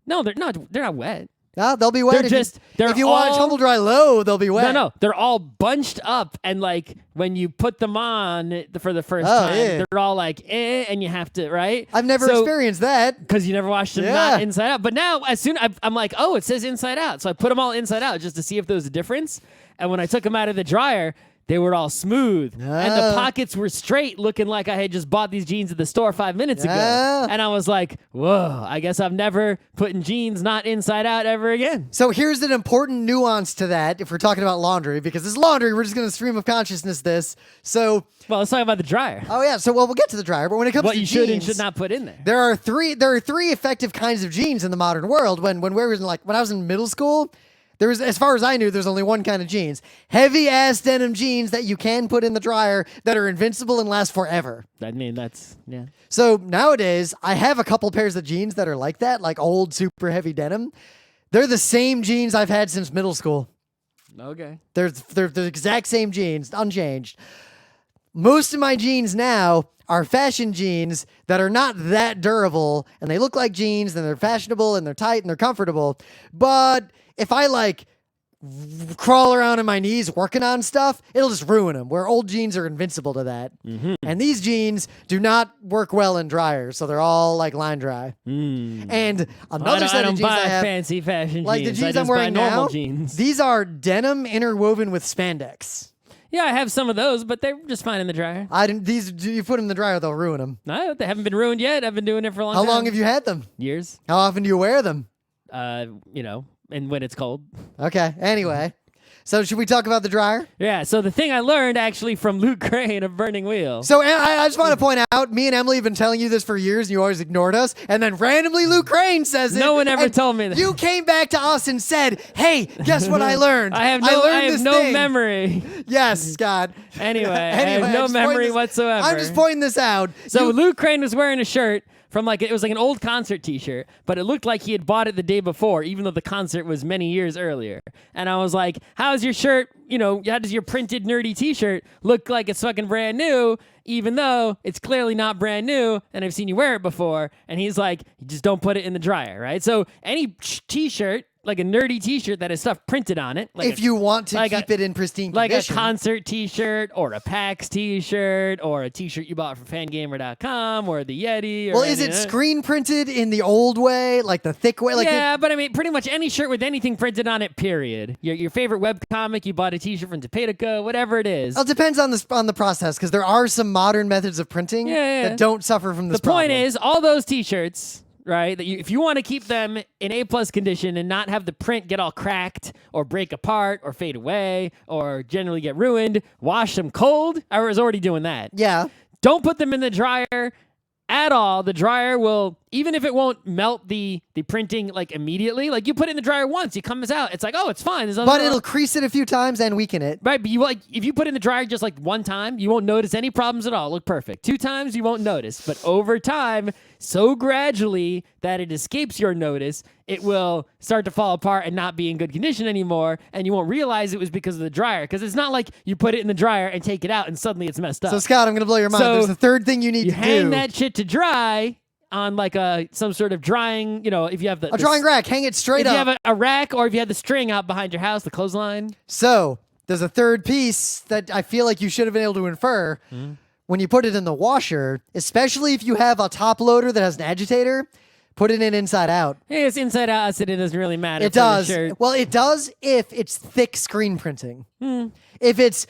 No, they're not. They're not wet. No, they'll be wet. They're just. if you want tumble dry low, they'll be wet. No, they're all bunched up, and like when you put them on for the first Oh, time, yeah. they're all like, and you have to, right? I've never experienced that. Because you never washed them Yeah. not inside out. But now, as soon I'm like, oh, it says inside out, so I put them all inside out just to see if there was a difference. And when I took them out of the dryer, they were all smooth, and the Ah. pockets were straight, looking like I had just bought these jeans at the store 5 minutes ago. Ah. And I was like, whoa, I guess I'm never putting jeans not inside out ever again. So here's an important nuance to that if we're talking about laundry, because this laundry, we're just going to stream of consciousness this. So, Well, let's talk about the dryer. oh yeah, so we'll get to the dryer, but when it comes What to you should and jeans, should not put in there. there are three effective kinds of jeans in the modern world. When I was in middle school, there was, as far as I knew, there's only one kind of jeans. Heavy ass denim jeans that you can put in the dryer that are invincible and last forever. I mean, that's, yeah. So nowadays, I have a couple pairs of jeans that are like that, like old super heavy denim. They're the same jeans I've had since middle school. Okay. They're the exact same jeans, unchanged. Most of my jeans now are fashion jeans that are not that durable, and they look like jeans, and they're fashionable, and they're tight, and they're comfortable. But if I like crawl around on my knees working on stuff, it'll just ruin them, where old jeans are invincible to that. Mm-hmm. And these jeans do not work well in dryers, so they're all like line dry. And another set I of don't jeans buy I have, fancy fashion like jeans. the I jeans just I'm wearing buy normal now, jeans. these are denim interwoven with spandex. Yeah, I have some of those, but they're just fine in the dryer. I didn't. These you put them in the dryer, they'll ruin them. No, they haven't been ruined yet. I've been doing it for a long How time. long have you had them? Years. How often do you wear them? And when it's cold. Okay. Anyway, so should we talk about the dryer? Yeah, so the thing I learned actually from Luke Crane of Burning Wheel. So I just want to point out, me and Emily have been telling you this for years, and you always ignored us. And then randomly Luke Crane says it. No one ever and told me that. You came back to us and said, "Hey, guess what I learned? I have learned this no thing." memory. Yes, Scott. Anyway, I Anyway, have no I'm just pointing memory this- whatsoever. I'm just pointing this out. So You- Luke Crane was wearing a shirt from it was like an old concert t-shirt, but it looked like he had bought it the day before, even though the concert was many years earlier. And I was like, how's your shirt, how does your printed nerdy t-shirt look like it's fucking brand new, even though it's clearly not brand new, and I've seen you wear it before? And he's like, just don't put it in the dryer, right? So any t-shirt, like a nerdy t-shirt that has stuff printed on it. Like if you want to like keep it in pristine like condition. a concert t-shirt or a PAX t-shirt or a t-shirt you bought from fangamer.com or the Yeti. Or Well, is it screen printed in the old way, like the thick way? Like yeah, but I mean, pretty much any shirt with anything printed on it, period. Your favorite webcomic, you bought a t-shirt from Topetico, whatever it is. Well, it depends on the process, because there are some modern methods of printing Yeah. that don't suffer from this The point problem. is, all those t-shirts, right, that if you want to keep them in A+ condition and not have the print get all cracked or break apart or fade away or generally get ruined, wash them cold. I was already doing that. Yeah. Don't put them in the dryer at all. The dryer will, even if it won't melt the printing like immediately, like you put it in the dryer once, it comes out. It's like, oh, it's fine. But it'll crease it a few times and weaken it. Right, but if you put it in the dryer just like one time, you won't notice any problems at all. Look perfect. 2 times, you won't notice. But over time, so gradually that it escapes your notice, it will start to fall apart and not be in good condition anymore, and you won't realize it was because of the dryer. Because it's not like you put it in the dryer and take it out and suddenly it's messed up. So, Scott, I'm going to blow your mind. So There's a third thing you need to do. Hang that shit to dry on like some sort of drying, if you have a drying rack, hang it straight up. If you have a rack, or if you had the string out behind your house, the clothesline. So there's a third piece that I feel like you should have been able to infer. When you put it in the washer, especially if you have a top loader that has an agitator, put it in inside out. Hey, it's inside out, so it doesn't really matter. It does. Well, it does if it's thick screen printing. If it's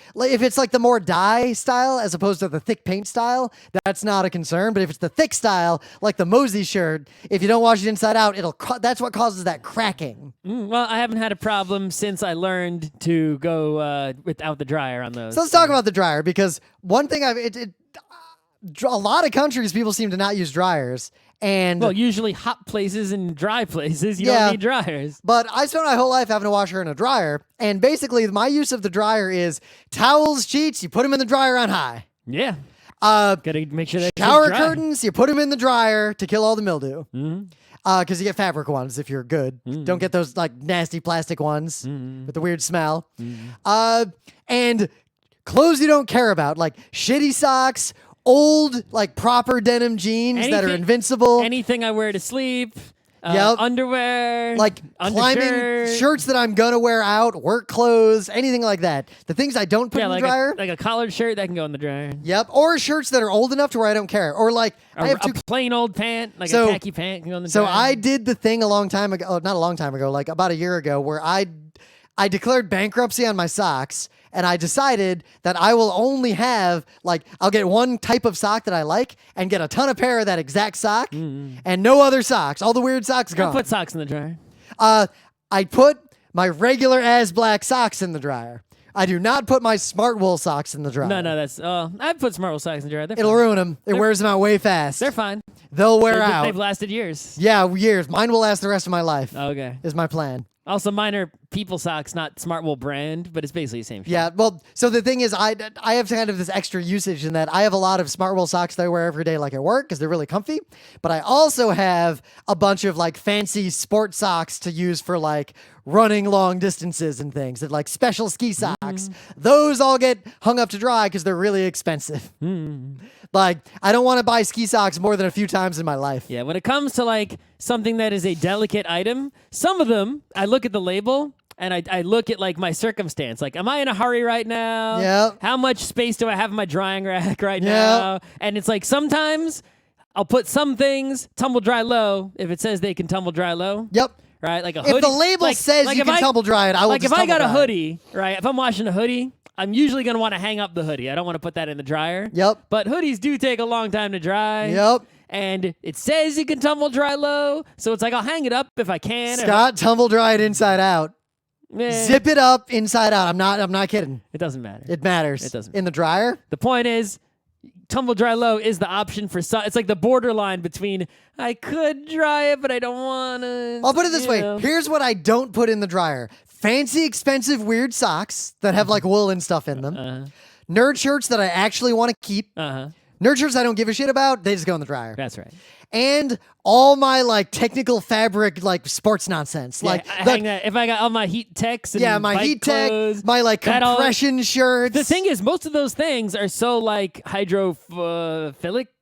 like the more dye style as opposed to the thick paint style, that's not a concern. But if it's the thick style, like the Mosey shirt, if you don't wash it inside out, that's what causes that cracking. Well, I haven't had a problem since I learned to go without the dryer on those. So let's talk about the dryer, because one thing a lot of countries, people seem to not use dryers. And well, usually hot places and dry places, you don't need dryers. But I spent my whole life having to wash her in a dryer. And basically, my use of the dryer is towels, sheets, you put them in the dryer on high. Yeah. Gotta make sure that shower curtains, you put them in the dryer to kill all the mildew. Because you get fabric ones if you're good. Don't get those like nasty plastic ones with the weird smell. And clothes you don't care about, like shitty socks, old, like proper denim jeans that are invincible. Anything I wear to sleep. Underwear. Like climbing shirts that I'm gonna wear out, work clothes, anything like that. The things I don't put in the dryer. Like a collared shirt that can go in the dryer. Yep. Or shirts that are old enough to where I don't care. Or like a plain old pant, like a khaki pant can go in the dryer. So I did the thing a long time ago, not a long time ago, like about a year ago, where I declared bankruptcy on my socks, and I decided that I will only have, I'll get one type of sock that I like and get a ton of pair of that exact sock and no other socks. All the weird socks gone. I put socks in the dryer. I put my regular ass black socks in the dryer. I do not put my smart wool socks in the dryer. No, that's, I put smart wool socks in the dryer. It'll ruin them. It wears them out way fast. They're fine. They'll wear out. They've lasted years. Yeah, years. Mine will last the rest of my life. Okay. Is my plan. Also, mine are People socks, not Smart Wool brand, but it's basically the same shit. Yeah, well, so the thing is, I have kind of this extra usage in that I have a lot of Smart Wool socks that I wear every day, like at work, because they're really comfy. But I also have a bunch of fancy sport socks to use for running long distances and things, that special ski socks. Those all get hung up to dry because they're really expensive. I don't want to buy ski socks more than a few times in my life. Yeah, when it comes to something that is a delicate item, some of them, I look at the label and I look at my circumstance. Am I in a hurry right now? Yeah. How much space do I have in my drying rack right now? And it's sometimes I'll put some things tumble dry low if it says they can tumble dry low. Yep. Right? Like a hoodie. If the label says you can tumble dry it, I will just if I got a tumble dry it. hoodie, right? If I'm washing a hoodie, I'm usually going to want to hang up the hoodie. I don't want to put that in the dryer. Yep. But hoodies do take a long time to dry. Yep. And it says you can tumble dry low, so it's I'll hang it up if I can. Scott, tumble dry it inside out. Zip it up inside out. I'm not kidding. It doesn't matter. It matters. It doesn't. In the dryer? The point is, tumble dry low is the option for some. It's the borderline between I could dry it, but I don't want to. I'll put it this way. Here's what I don't put in the dryer. Fancy, expensive, weird socks that have wool and stuff in them. Nerd shirts that I actually want to keep. Nerd shirts I don't give a shit about, they just go in the dryer. That's right. And all my technical fabric sports nonsense. I hang that if I got all my heat techs and my bike heat clothes, tech, my compression shirts. The thing is, most of those things are so hydrophobic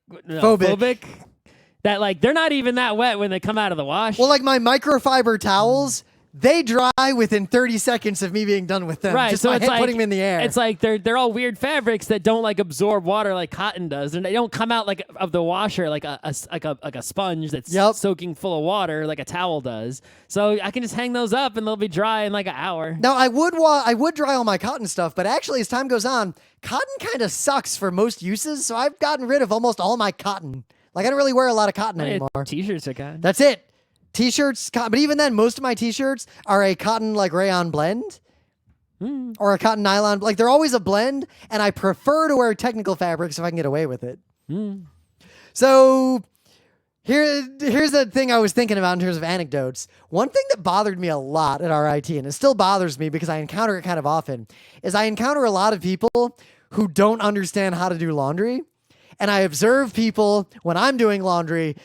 that they're not even that wet when they come out of the wash. Well, my microfiber towels, they dry within 30 seconds of me being done with them. Right, just so by it's putting them in the air. It's they're all weird fabrics that don't absorb water like cotton does, and they don't come out of the washer like a sponge that's soaking full of water like a towel does. So I can just hang those up and they'll be dry in an hour. Now I would dry all my cotton stuff, but actually as time goes on, cotton kind of sucks for most uses. So I've gotten rid of almost all my cotton. I don't really wear a lot of cotton anymore. T-shirts are cotton. That's it. T-shirts, but even then, most of my T-shirts are a cotton rayon blend or a cotton nylon. They're always a blend, and I prefer to wear technical fabrics if I can get away with it. So here's the thing I was thinking about in terms of anecdotes. One thing that bothered me a lot at RIT, and it still bothers me because I encounter it kind of often, is I encounter a lot of people who don't understand how to do laundry. and I observe people when I'm doing laundry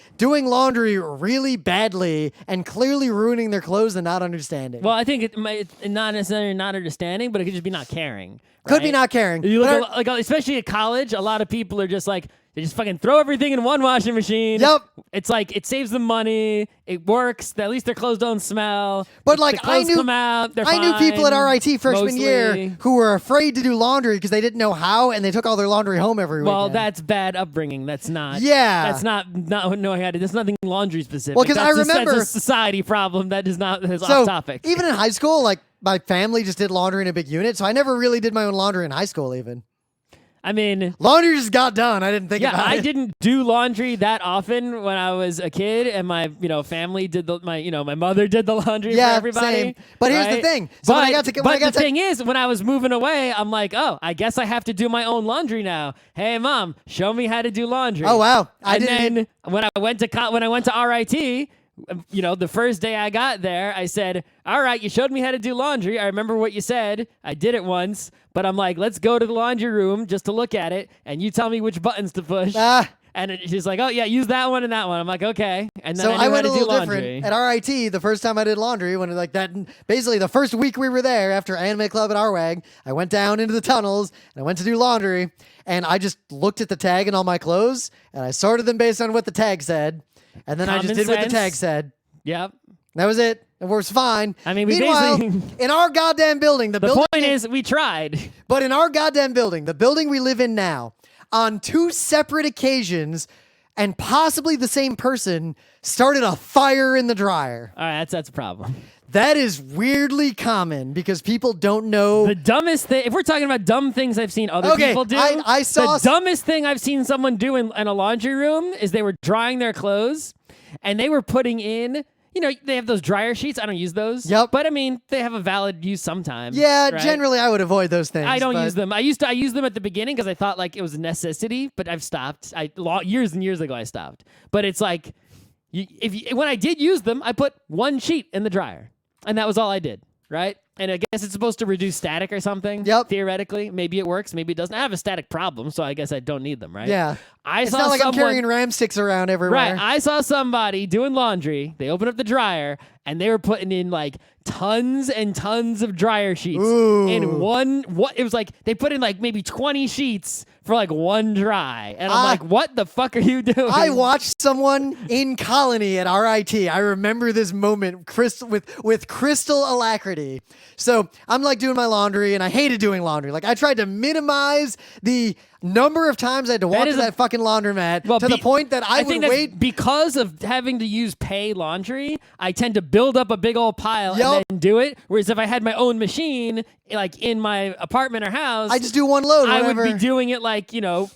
really badly and clearly ruining their clothes and not understanding. Well, I think it might not necessarily not understanding, but it could just be not caring. Could be right? not caring. You But look like, especially at college, a lot of people are just like, they just fucking throw everything in one washing machine. Yep. It's like, it saves them money. It works. At least their clothes don't smell. But If like the clothes I knew come out, they're I knew people at fine, RIT freshman year mostly. who were afraid to do laundry because they didn't know how, and they took all their laundry home every weekend. Well, that's bad upbringing. That's not. Yeah. That's not knowing how to. There's nothing laundry specific. Well, 'cause I That's remember- a society problem that is not is so off topic. even in high school, like my family just did laundry in a big unit, so I never really did my own laundry in high school. Even I mean, laundry just got done. I didn't think yeah, about I it. didn't do laundry that often when I was a kid, and my family did my mother did the laundry Yeah, for everybody. same. But here's the right? thing. So when I got to- when I got the to- thing is, when I was moving away, I'm like, oh, I guess I have to do my own laundry now. Hey, mom, show me how to do laundry. Oh wow, And then when I went to RIT, the first day I got there, I said, all right, you showed me how to do laundry. I remember what you said. I did it once, but I'm like, let's go to the laundry room just to look at it, and you tell me which buttons to push. And she's like, oh, yeah, use that one and that one. I'm like, okay. And then So I knew I went how a to do little laundry. different at RIT. The first time I did laundry, when like that, basically the first week we were there after Anime Club at RWAG, I went down into the tunnels and I went to do laundry, and I just looked at the tag in all my clothes and I sorted them based on what the tag said, and then I just Common did what the sense. tag said. Yep. That was it. It was fine. I mean, we Meanwhile, basically- in our goddamn building, the The building point is, we tried. but in our goddamn building, the building we live in now, on 2 separate occasions, and possibly the same person, started a fire in the dryer. All right, that's a problem. That is weirdly common because people don't know. The dumbest thing, if we're talking about dumb things I've seen other Okay, people do, I saw the dumbest thing I've seen someone do in a laundry room is they were drying their clothes and they were putting in, they have those dryer sheets. I don't use those. Yep. But I mean, they have a valid use sometimes. Yeah, right? generally I would avoid those things. I don't but- use them. I used them at the beginning because I thought like it was a necessity, but I've stopped. Years and years ago I stopped. But it's like, when I did use them, I put 1 sheet in the dryer, and that was all I did, right? And I guess it's supposed to reduce static or something. Yep. Theoretically, maybe it works, maybe it doesn't. I have a static problem, so I guess I don't need them, right? Yeah. I It's saw not like I'm someone. carrying ram sticks around everywhere. Right, I saw somebody doing laundry. They opened up the dryer and they were putting in like tons and tons of dryer sheets in one. It was like they put in like maybe 20 sheets for like one dry, and I'm like, what the fuck are you doing? I watched someone in Colony at RIT. I remember this moment with crystal alacrity. So I'm like doing my laundry, and I hated doing laundry. Like I tried to minimize the number of times I had to walk to that fucking laundromat to the point that I would think that's wait. because of having to use pay laundry. I tend to build up a big old pile Yup. and then do it. Whereas if I had my own machine, like in my apartment or house, I just do one load. I whenever. would be doing it like,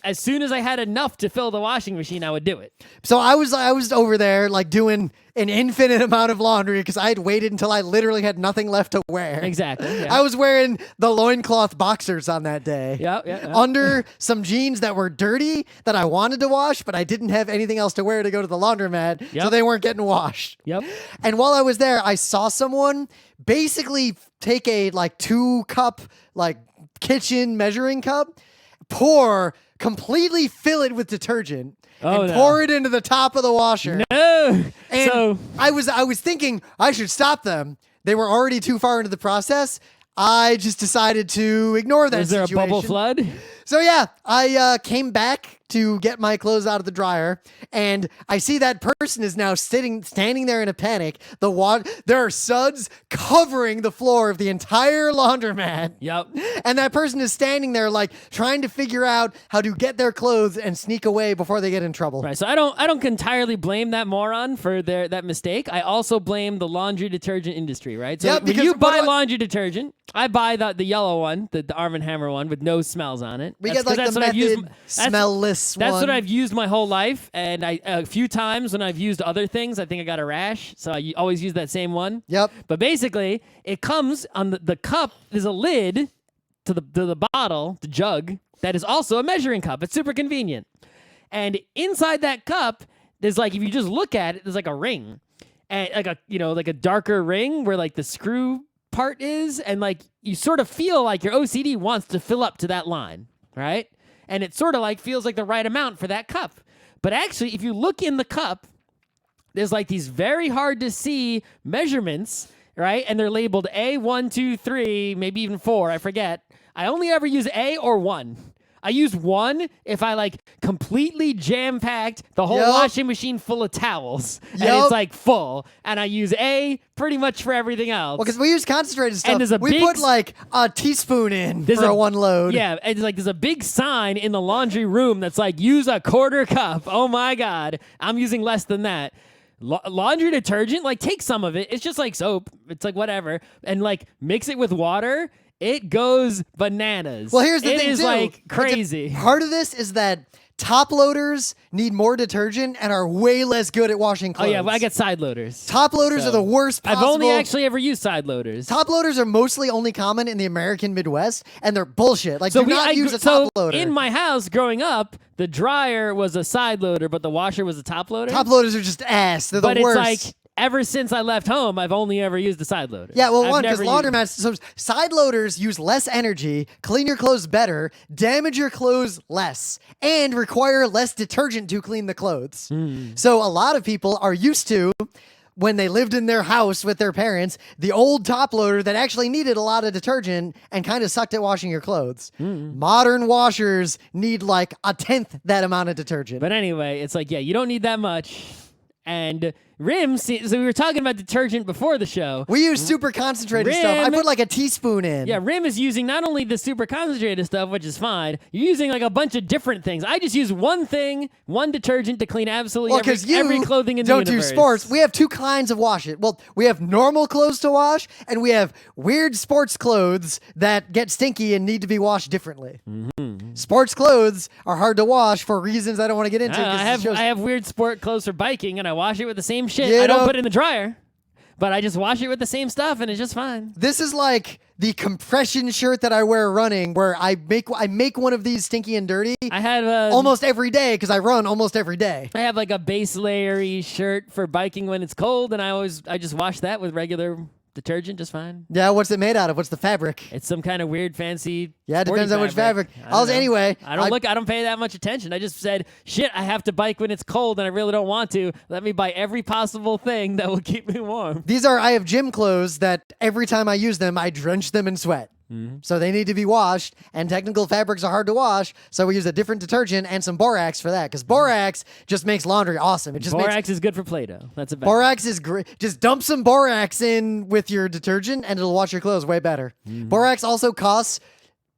as soon as I had enough to fill the washing machine, I would do it. So I was over there like doing an infinite amount of laundry because I had waited until I literally had nothing left to wear. Exactly. Yeah. I was wearing the loincloth boxers on that day. Yeah. Under some jeans that were dirty that I wanted to wash, but I didn't have anything else to wear to go to the laundromat, so Yep. they weren't getting washed. Yep. And while I was there, I saw someone basically take a like 2-cup like kitchen measuring cup, completely fill it with detergent, Oh, and no. pour it into the top of the washer. No. And So I was thinking I should stop them. They were already too far into the process. I just decided to ignore that is there situation. a bubble flood? So yeah, I came back to get my clothes out of the dryer, and I see that person is now standing there in a panic. There are suds covering the floor of the entire laundromat. Yep. And that person is standing there like trying to figure out how to get their clothes and sneak away before they get in trouble. Right. So I don't entirely blame that moron for that mistake. I also blame the laundry detergent industry, right? So Yeah, when because you what buy do I- laundry detergent, I buy the yellow one, the Arm & Hammer one with no smells on it. We That's get like 'cause the that's what I've used- method smellless That's one. what I've used my whole life, and a few times when I've used other things, I think I got a rash, so I always use that same one. Yep. But basically, it comes on the cup. There's a lid to the bottle, the jug, that is also a measuring cup. It's super convenient. And inside that cup, there's like, if you just look at it, there's like a ring, and like a darker ring where like the screw part is, and like you sort of feel like your OCD wants to fill up to that line, right? and it sort of like feels like the right amount for that cup. But actually, if you look in the cup, there's like these very hard to see measurements, right? And they're labeled A, 1, 2, 3, maybe even 4, I forget. I only ever use A or 1. I use 1 if I like completely jam-packed the whole washing machine full of towels and it's like full. And I use A pretty much for everything else. Well, because we use concentrated stuff. And there's we put like a teaspoon in for a 1 load. Yeah, and like there's a big sign in the laundry room that's like, use a quarter cup. Oh my God, I'm using less than that. Laundry detergent, like take some of it. It's just like soap. It's like whatever. And like mix it with water. It goes bananas. Well, here's the thing, It is too. like crazy. Part of this is that top loaders need more detergent and are way less good at washing clothes. Oh, yeah, but I get side loaders. Top loaders are the worst possible. I've only actually ever used side loaders. Top loaders are mostly only common in the American Midwest, and they're bullshit. Like, do not use a top loader. In my house growing up, the dryer was a side loader, but the washer was a top loader. Top loaders are just ass. They're the worst. But it's like, ever since I left home, I've only ever used a side loader. Yeah, well, one, because laundromats, so side loaders use less energy, clean your clothes better, damage your clothes less, and require less detergent to clean the clothes. So a lot of people are used to, when they lived in their house with their parents, the old top loader that actually needed a lot of detergent and kind of sucked at washing your clothes. Modern washers need like 1/10 that amount of detergent. But anyway, it's like, yeah, you don't need that much. And Rims, so we were talking about detergent before the show. We use super concentrated stuff. I put like a teaspoon in. Yeah, Rim is using not only the super concentrated stuff, which is fine, you're using like a bunch of different things. I just use one thing, one detergent to clean absolutely every clothing in the universe. Don't do sports. We have 2 kinds of wash it. Well, we have normal clothes to wash, and we have weird sports clothes that get stinky and need to be washed differently. Sports clothes are hard to wash for reasons I don't want to get into. I have weird sport clothes for biking, and I wash it with the same shit. You I don't put it in the dryer, but I just wash it with the same stuff, and it's just fine. This is like the compression shirt that I wear running, where I make one of these stinky and dirty. I have almost every day because I run almost every day. I have like a base layery shirt for biking when it's cold, and I just wash that with regular detergent just fine. Yeah, what's it made out of? What's the fabric? It's some kind of weird fancy. Yeah, it depends on which fabric. Anyway, I don't pay that much attention. I just said, shit, I have to bike when it's cold and I really don't want to. Let me buy every possible thing that will keep me warm. I have gym clothes that every time I use them, I drench them in sweat. So they need to be washed, and technical fabrics are hard to wash, so we use a different detergent and some borax for that, because borax just makes laundry awesome. Borax is good for Play-Doh. That's about Borax is great. Just dump some borax in with your detergent, and it'll wash your clothes way better. Borax also costs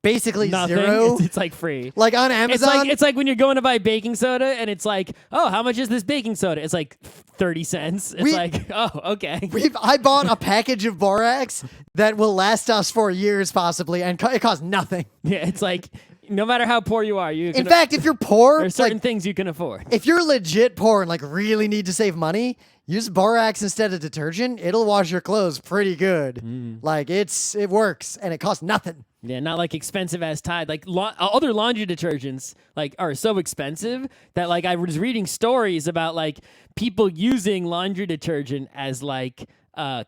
basically nothing. Zero. It's like free. Like on Amazon. It's like when you're going to buy baking soda and it's like, oh, how much is this baking soda? It's like 30 cents. It's like, oh, okay. I bought a package of borax that will last us for years possibly, and it costs nothing. Yeah, it's like, no matter how poor you are, in fact, if you're poor, there's certain things you can afford. If you're legit poor and like really need to save money, use borax instead of detergent. It'll wash your clothes pretty good. Like it works, and it costs nothing. Yeah, not like expensive as Tide. Like other laundry detergents like are so expensive that like I was reading stories about like people using laundry detergent as like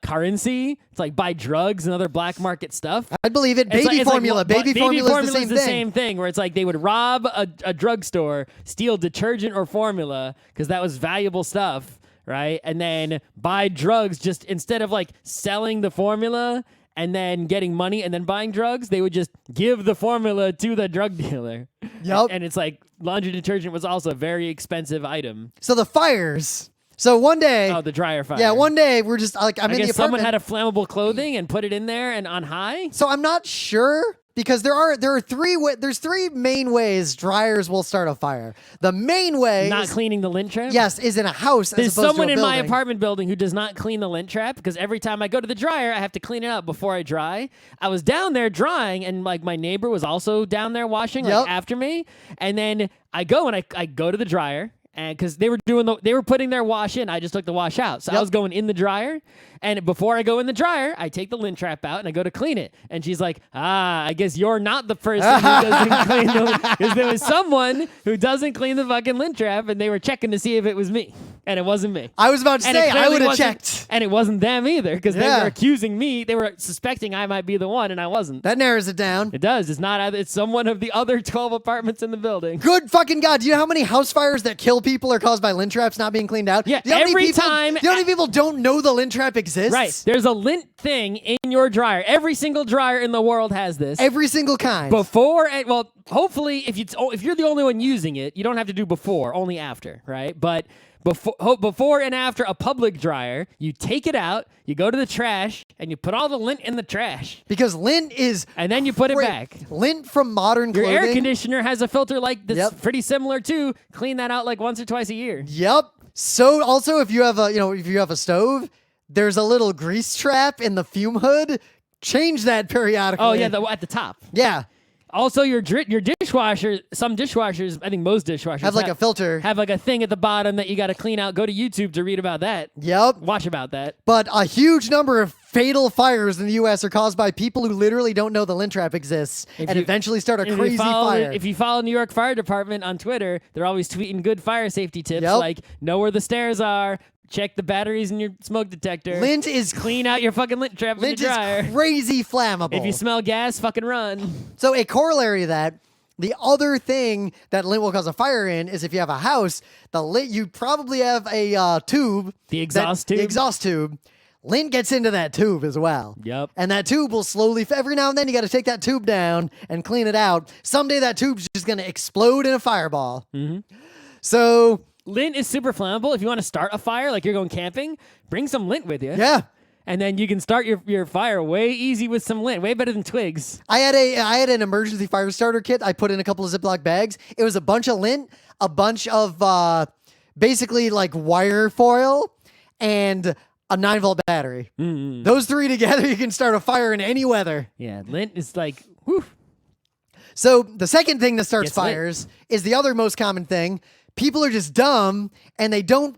currency. It's like buy drugs and other black market stuff. I believe it. Baby formula is the same thing. Where it's like they would rob a drugstore, steal detergent or formula because that was valuable stuff, right? And then buy drugs just instead of like selling the formula and then getting money and then buying drugs, they would just give the formula to the drug dealer. Yep. And it's like laundry detergent was also a very expensive item. So the fires. So one day. Oh, the dryer fire. Yeah, one day we're just like, I in the guess apartment. someone had a flammable clothing and put it in there and on high. So I'm not sure. Because there's 3 main ways dryers will start a fire. The main way not cleaning the lint trap? Yes, is in a house. There's as opposed someone to a in my building. apartment building who does not clean the lint trap because every time I go to the dryer, I have to clean it up before I dry. I was down there drying, and like my neighbor was also down there washing like after me. And then I go and I go to the dryer. and because they were putting their wash in, I just took the wash out. So I was going in the dryer, and before I go in the dryer, I take the lint trap out and I go to clean it. And she's like, I guess you're not the person who doesn't clean because there was someone who doesn't clean the fucking lint trap, and they were checking to see if it was me, and it wasn't me. I was about to say I would have checked, and it wasn't them either because they were accusing me. They were suspecting I might be the one, and I wasn't. That narrows it down. It does. It's not either. It's someone of the other 12 apartments in the building. Good fucking God. Do you know how many house fires that kill people are caused by lint traps not being cleaned out? Yeah, do you know every time. Do you know how many people don't know the lint trap exists? Right. There's a lint thing in your dryer. Every single dryer in the world has this. Every single kind. Hopefully, if you're the only one using it, you don't have to do before, only after, right? But before and after a public dryer, you take it out, you go to the trash, and you put all the lint in the trash. Because lint is... And then you put it back. Lint from modern clothing. Your air conditioner has a filter like this, pretty similar too. Clean that out like once or twice a year. Yep. So also, if you have a stove, there's a little grease trap in the fume hood. Change that periodically. Oh yeah, at the top. Yeah. Also, your dishwasher, some dishwashers, I think most dishwashers have like a filter. Have like a thing at the bottom that you got to clean out. Go to YouTube to read about that. Yep. Watch about that. But a huge number of fatal fires in the U.S. are caused by people who literally don't know the lint trap exists eventually start a crazy fire. If you follow New York Fire Department on Twitter, they're always tweeting good fire safety tips like know where the stairs are, check the batteries in your smoke detector. Lint is... Clean out your fucking lint trap in the dryer. Lint is crazy flammable. If you smell gas, fucking run. So a corollary of that, the other thing that lint will cause a fire in is if you have a house, you probably have a tube. The exhaust tube? The exhaust tube. Lint gets into that tube as well. Yep. And that tube will slowly, every now and then, you got to take that tube down and clean it out. Someday that tube's just going to explode in a fireball. Mm-hmm. So... Lint is super flammable. If you want to start a fire, like you're going camping, bring some lint with you. Yeah. And then you can start your fire way easy with some lint, way better than twigs. I had an emergency fire starter kit. I put in a couple of Ziploc bags. It was a bunch of lint, a bunch of basically like wire foil, and a 9-volt battery. Mm-hmm. Those three together, you can start a fire in any weather. Yeah, lint is like, whew. So the second thing that starts fires is the other most common thing. People are just dumb and they don't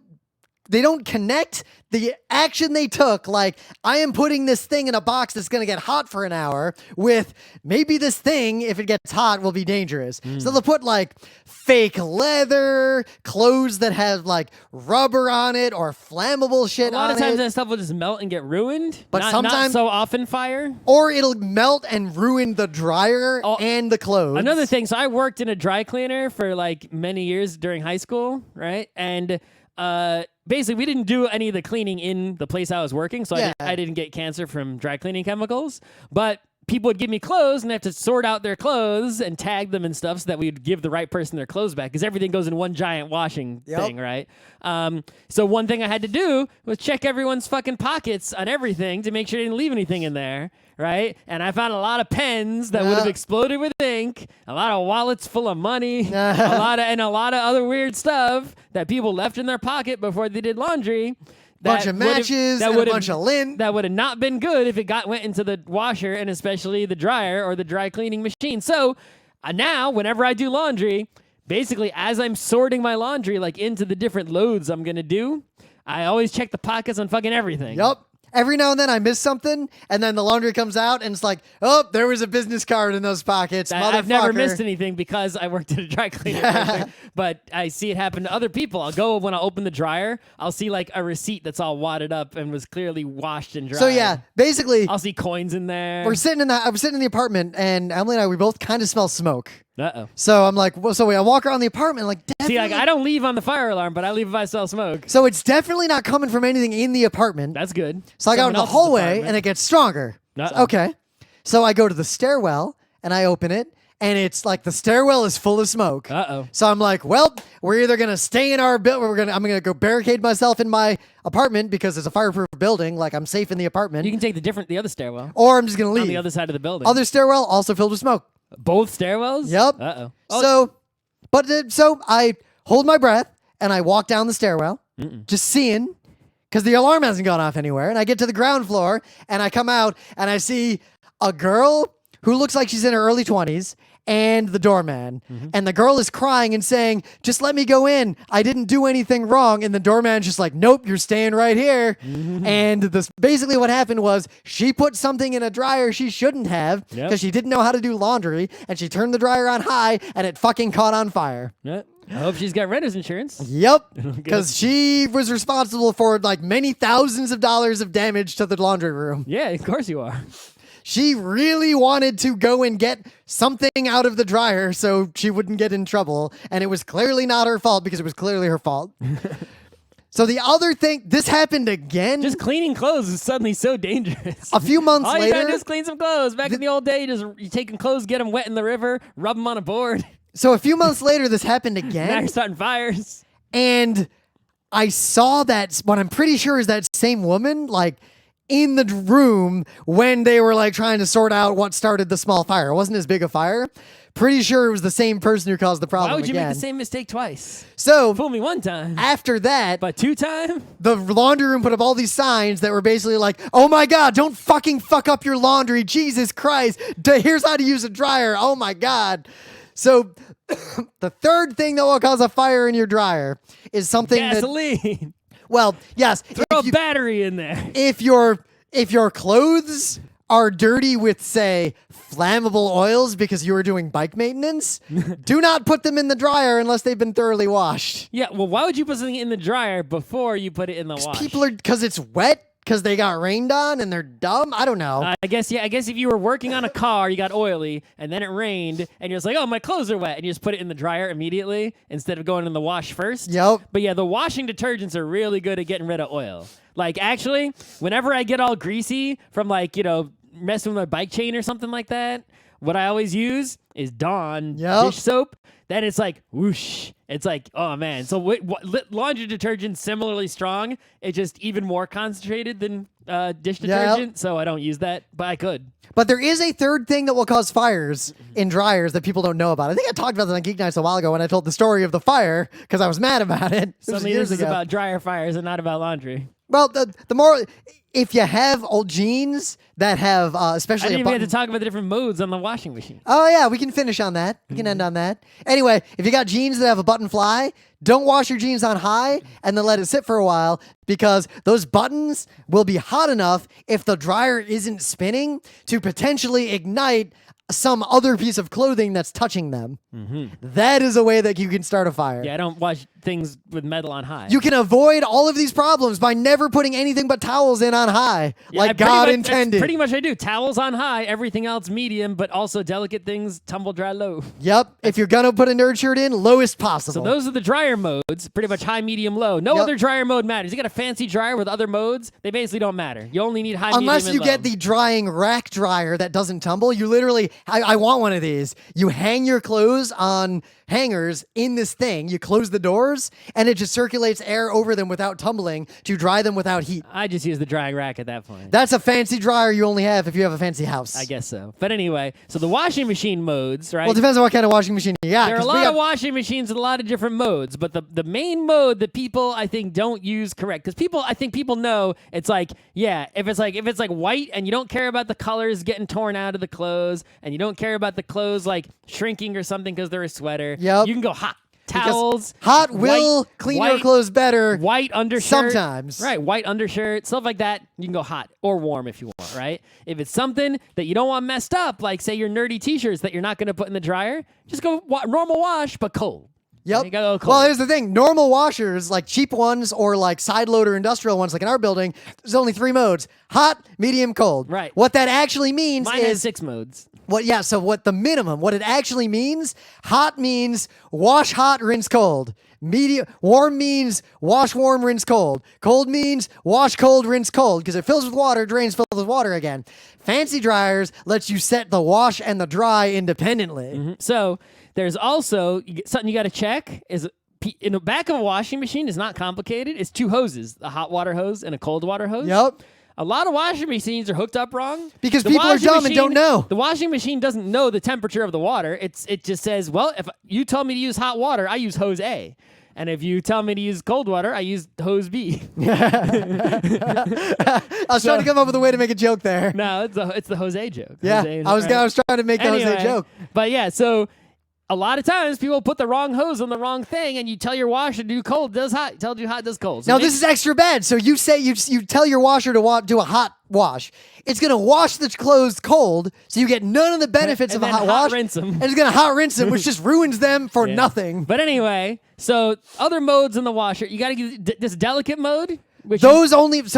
connect the action they took, like, I am putting this thing in a box that's going to get hot for an hour, with maybe this thing, if it gets hot, will be dangerous. So they'll put, like, fake leather, clothes that have, like, rubber on it, or flammable shit on it. A lot of times that stuff will just melt and get ruined, but sometimes not so often fire. Or it'll melt and ruin the dryer and the clothes. Another thing, so I worked in a dry cleaner for, like, many years during high school, right? And basically, we didn't do any of the cleaning in the place I was working, so I didn't get cancer from dry cleaning chemicals. But people would give me clothes, and I have to sort out their clothes and tag them and stuff so that we'd give the right person their clothes back, because everything goes in one giant washing thing, right? So one thing I had to do was check everyone's fucking pockets on everything to make sure they didn't leave anything in there, right? And I found a lot of pens that would have exploded with ink, a lot of wallets full of money, a lot of other weird stuff that people left in their pocket before they did laundry. Bunch of matches, and a bunch of lint. That would have not been good if it went into the washer, and especially the dryer or the dry cleaning machine. So now, whenever I do laundry, basically as I'm sorting my laundry like into the different loads I'm gonna do, I always check the pockets on fucking everything. Yep. Every now and then I miss something, and then the laundry comes out, and it's like, oh, there was a business card in those pockets, motherfucker. I've never missed anything because I worked at a dry cleaner. But I see it happen to other people. I'll go when I open the dryer, I'll see like a receipt that's all wadded up and was clearly washed and dried. So yeah, basically, I'll see coins in there. I was sitting in the apartment, and Emily and I, we both kind of smell smoke. Uh-oh. So I'm like, I walk around the apartment, like, definitely. See, like, I don't leave on the fire alarm, but I leave if I smell smoke. So it's definitely not coming from anything in the apartment. That's good. So I go in the hallway, and it gets stronger. Okay. So I go to the stairwell, and I open it, and it's like the stairwell is full of smoke. Uh-oh. So I'm like, well, we're either going to stay in our building, I'm going to go barricade myself in my apartment because it's a fireproof building, like I'm safe in the apartment. You can take the other stairwell. Or I'm just going to leave. On the other side of the building. Other stairwell, also filled with smoke. Both stairwells? Yep. Uh-oh. So I hold my breath, and I walk down the stairwell, just seeing, because the alarm hasn't gone off anywhere, and I get to the ground floor, and I come out, and I see a girl who looks like she's in her early 20s, and the doorman. And the girl is crying and saying, just let me go in. I didn't do anything wrong. And the doorman's just like, nope, you're staying right here. And basically what happened was she put something in a dryer she shouldn't have because she didn't know how to do laundry. And she turned the dryer on high and it fucking caught on fire. Yep. I hope she's got renter's insurance. Yep, because she was responsible for like many thousands of dollars of damage to the laundry room. Yeah, of course you are. She really wanted to go and get something out of the dryer so she wouldn't get in trouble. And it was clearly not her fault because it was clearly her fault. So the other thing, this happened again. Just cleaning clothes is suddenly so dangerous. A few months All later. you gotta do is clean some clothes. Back in the old day, you taking clothes, get them wet in the river, rub them on a board. So a few months later, this happened Now again. you're starting fires. And I saw that, what I'm pretty sure is that same woman, like, in the room when they were, like, trying to sort out what started the small fire. It wasn't as big a fire. Pretty sure it was the same person who caused the problem Why would you again. make the same mistake twice? So, Fool me one time, after that, but 2 times? the laundry room put up all these signs that were basically like, oh my God, don't fucking fuck up your laundry. Jesus Christ. Here's how to use a dryer. Oh my God. So the third thing that will cause a fire in your dryer is something Gasoline. well, yes. Throw a battery in there. If your clothes are dirty with, say, flammable oils because you were doing bike maintenance, do not put them in the dryer unless they've been thoroughly washed. Yeah, well, why would you put something in the dryer before you put it in the wash? Because it's wet, because they got rained on and they're dumb. I don't know. I guess if you were working on a car, you got oily, and then it rained, and you're just like, oh, my clothes are wet, and you just put it in the dryer immediately instead of going in the wash first. Yep. But yeah, the washing detergents are really good at getting rid of oil. Like, actually, whenever I get all greasy from, like, messing with my bike chain or something like that, what I always use is Dawn dish soap. Then it's like, whoosh. It's like, oh, man. So laundry detergent, similarly strong. It's just even more concentrated than dish detergent. So I don't use that, but I could. But there is a third thing that will cause fires in dryers that people don't know about. I think I talked about this on Geek Nights a while ago when I told the story of the fire because I was mad about it. Suddenly this is about dryer fires and not about laundry. Well, the more, if you have old jeans that have, especially I didn't a even button. get to talk about the different modes on the washing machine. Oh, yeah, we can finish on that. We can end on that. Anyway, if you got jeans that have a button fly, don't wash your jeans on high and then let it sit for a while because those buttons will be hot enough if the dryer isn't spinning to potentially ignite some other piece of clothing that's touching them. That is a way that you can start a fire. Yeah, I don't wash things with metal on high. You can avoid all of these problems by never putting anything but towels in on high, like God intended. Pretty much I do. Towels on high, everything else medium, but also delicate things tumble dry low. Yep. If you're going to put a nerd shirt in, lowest possible. So those are the dryer modes, pretty much high, medium, low. No other dryer mode matters. You got a fancy dryer with other modes, they basically don't matter. You only need high, medium, and low. Unless you get the drying rack dryer that doesn't tumble, you literally, I want one of these. You hang your clothes on hangers in this thing, you close the doors, and it just circulates air over them without tumbling to dry them without heat. I just use the drying rack at that point. That's a fancy dryer you only have if you have a fancy house. I guess so. But anyway, so the washing machine modes, right? Well, it depends on what kind of washing machine you got. There are a lot of washing machines with a lot of different modes, but the main mode that people I think don't use correct, because I think people know it's like, yeah, if it's like white and you don't care about the colors getting torn out of the clothes, and you don't care about the clothes like shrinking or something because they're a sweater, you can go hot. Towels. Hot will clean your clothes better. White undershirt. Sometimes. Right, white undershirt, stuff like that. You can go hot or warm if you want, right? If it's something that you don't want messed up, like say your nerdy t-shirts that you're not going to put in the dryer, just go normal wash, but cold. Yep. You gotta go cold. Well, here's the thing. Normal washers, like cheap ones or like side loader industrial ones like in our building, there's only 3 modes. Hot, medium, cold. Right. What that actually means Mine is... has 6 modes. What it actually means, hot means wash hot, rinse cold. Warm means wash warm, rinse cold. Cold means wash cold, rinse cold, because it fills with water, drains, fills with water again. Fancy dryers lets you set the wash and the dry independently. So there's also something you got to check is in the back of a washing machine is not complicated. It's 2 hoses, a hot water hose and a cold water hose. Yep. A lot of washing machines are hooked up wrong. Because people are dumb and don't know. The washing machine doesn't know the temperature of the water. It just says, well, if you told me to use hot water, I use hose A. And if you tell me to use cold water, I use hose B. I was trying to come up with a way to make a joke there. No, it's the Jose joke. Yeah, Jose, I was trying to make the anyway, Jose joke. But yeah, so a lot of times people put the wrong hose on the wrong thing, and you tell your washer to do cold, does hot. Tell you hot, does cold. So Now this is extra bad. So you say you tell your washer to do a hot wash. It's gonna wash the clothes cold, so you get none of the benefits of a hot wash. Rinse them. And it's gonna hot rinse them, which just ruins them for nothing. But anyway, so other modes in the washer, you got to get this delicate mode. Which Those modes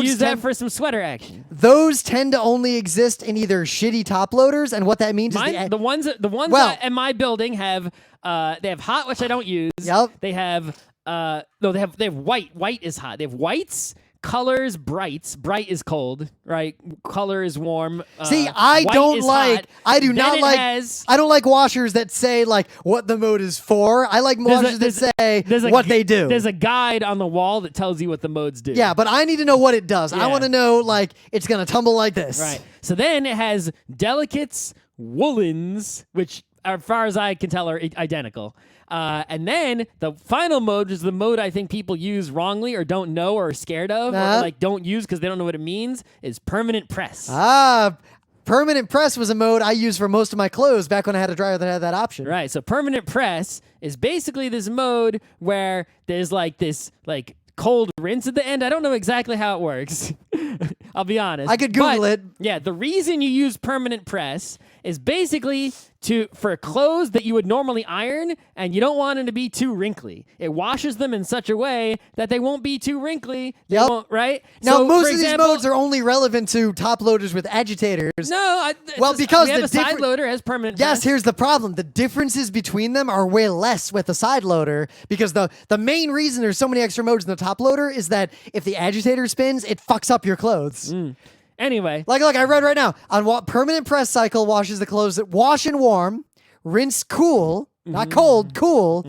use that for some sweater action. Those tend to only exist in either shitty top loaders, and what that means is the ones that in my building have they have hot, which I don't use. Yep. They have they have white. White is hot. They have whites, colors, brights. Bright is cold, right? Color is warm. See, I don't like. Hot. I do Then not it like. has- I don't like washers that say like what the mode is for. I like washers that say what they do. There's a guide on the wall that tells you what the modes do. Yeah, but I need to know what it does. I Yeah. want to know like it's gonna tumble like this. Right. So then it has delicates, woolens, which, as far as I can tell, are identical. And then the final mode is the mode I think people use wrongly or don't know or are scared of or like don't use because they don't know what it means, is permanent press. Permanent press was a mode I used for most of my clothes back when I had a dryer that had that option. Right. So permanent press is basically this mode where there's like this like cold rinse at the end. I don't know exactly how it works. I'll be honest. I could Google it. Yeah, the reason you use permanent press is basically for clothes that you would normally iron, and you don't want them to be too wrinkly. It washes them in such a way that they won't be too wrinkly. They Yep. won't, right? Now, So, most for of example, these modes are only relevant to top loaders with agitators. No, because we have the a side different- loader has permanent Yes, press. here's the problem. The differences between them are way less with the side loader because the main reason there's so many extra modes in the top loader is that if the agitator spins, it fucks up your clothes. Anyway, Like, look, I read right now on what permanent press cycle washes the clothes that wash and warm, rinse cool, not cold, cool,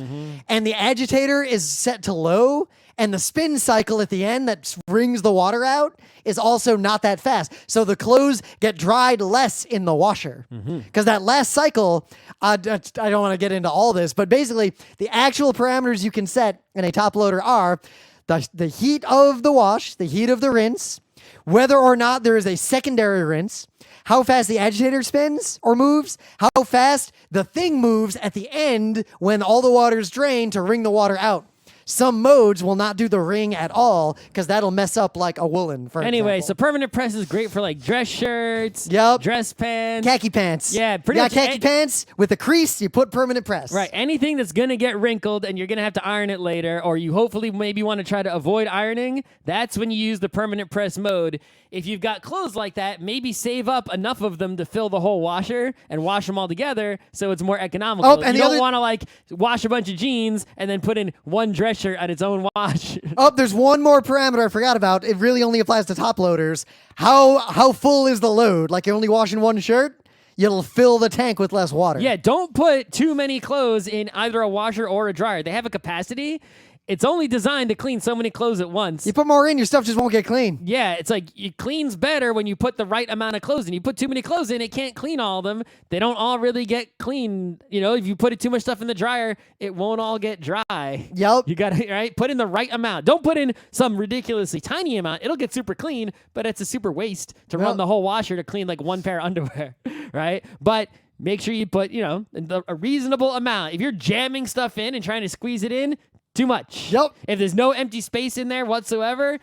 and the agitator is set to low, and the spin cycle at the end that wrings the water out is also not that fast. So the clothes get dried less in the washer. Because that last cycle, I don't want to get into all this, but basically the actual parameters you can set in a top loader are the heat of the wash, the heat of the rinse, whether or not there is a secondary rinse, how fast the agitator spins or moves, how fast the thing moves at the end when all the water is drained to wring the water out. Some modes will not do the ring at all because that'll mess up like a woolen, for anyway, so example. permanent press is great for like dress shirts, Yep. dress pants, Khaki pants. Yeah, pretty you much got khaki pants with a crease, you put permanent press. Right, anything that's going to get wrinkled and you're going to have to iron it later, or you hopefully maybe want to try to avoid ironing, that's when you use the permanent press mode. If you've got clothes like that, maybe save up enough of them to fill the whole washer and wash them all together so it's more economical. Oh, and you the don't other- want to like wash a bunch of jeans and then put in one dress shirt on its own wash. Oh, there's one more parameter I forgot about. It really only applies to top loaders. How full is the load? Like you're only washing one shirt? You'll fill the tank with less water. Yeah, don't put too many clothes in either a washer or a dryer. They have a capacity. It's only designed to clean so many clothes at once. You put more in, your stuff just won't get clean. Yeah, it's like it cleans better when you put the right amount of clothes in. You put too many clothes in, it can't clean all of them. They don't all really get clean. You know, if you put too much stuff in the dryer, it won't all get dry. Yep. You got to, right? Put in the right amount. Don't put in some ridiculously tiny amount. It'll get super clean, but it's a super waste to run the whole washer to clean like one pair of underwear, right? But make sure you put, a reasonable amount. If you're jamming stuff in and trying to squeeze it in, too much. Yep. If there's no empty space in there whatsoever,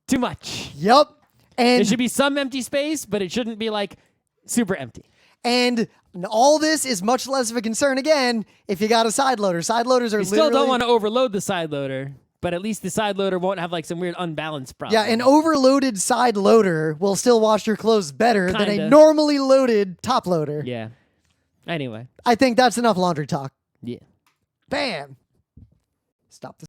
too much. Yep. There And should be some empty space, but it shouldn't be like super empty. and all this is much less of a concern again if you got a side loader. Side loaders are You still don't want to overload the side loader, but at least the side loader won't have like some weird unbalanced problem. Yeah, an overloaded side loader will still wash your clothes better than a Kinda. normally loaded top loader. Yeah. Anyway. I think that's enough laundry talk. Yeah. Bam. Stop this.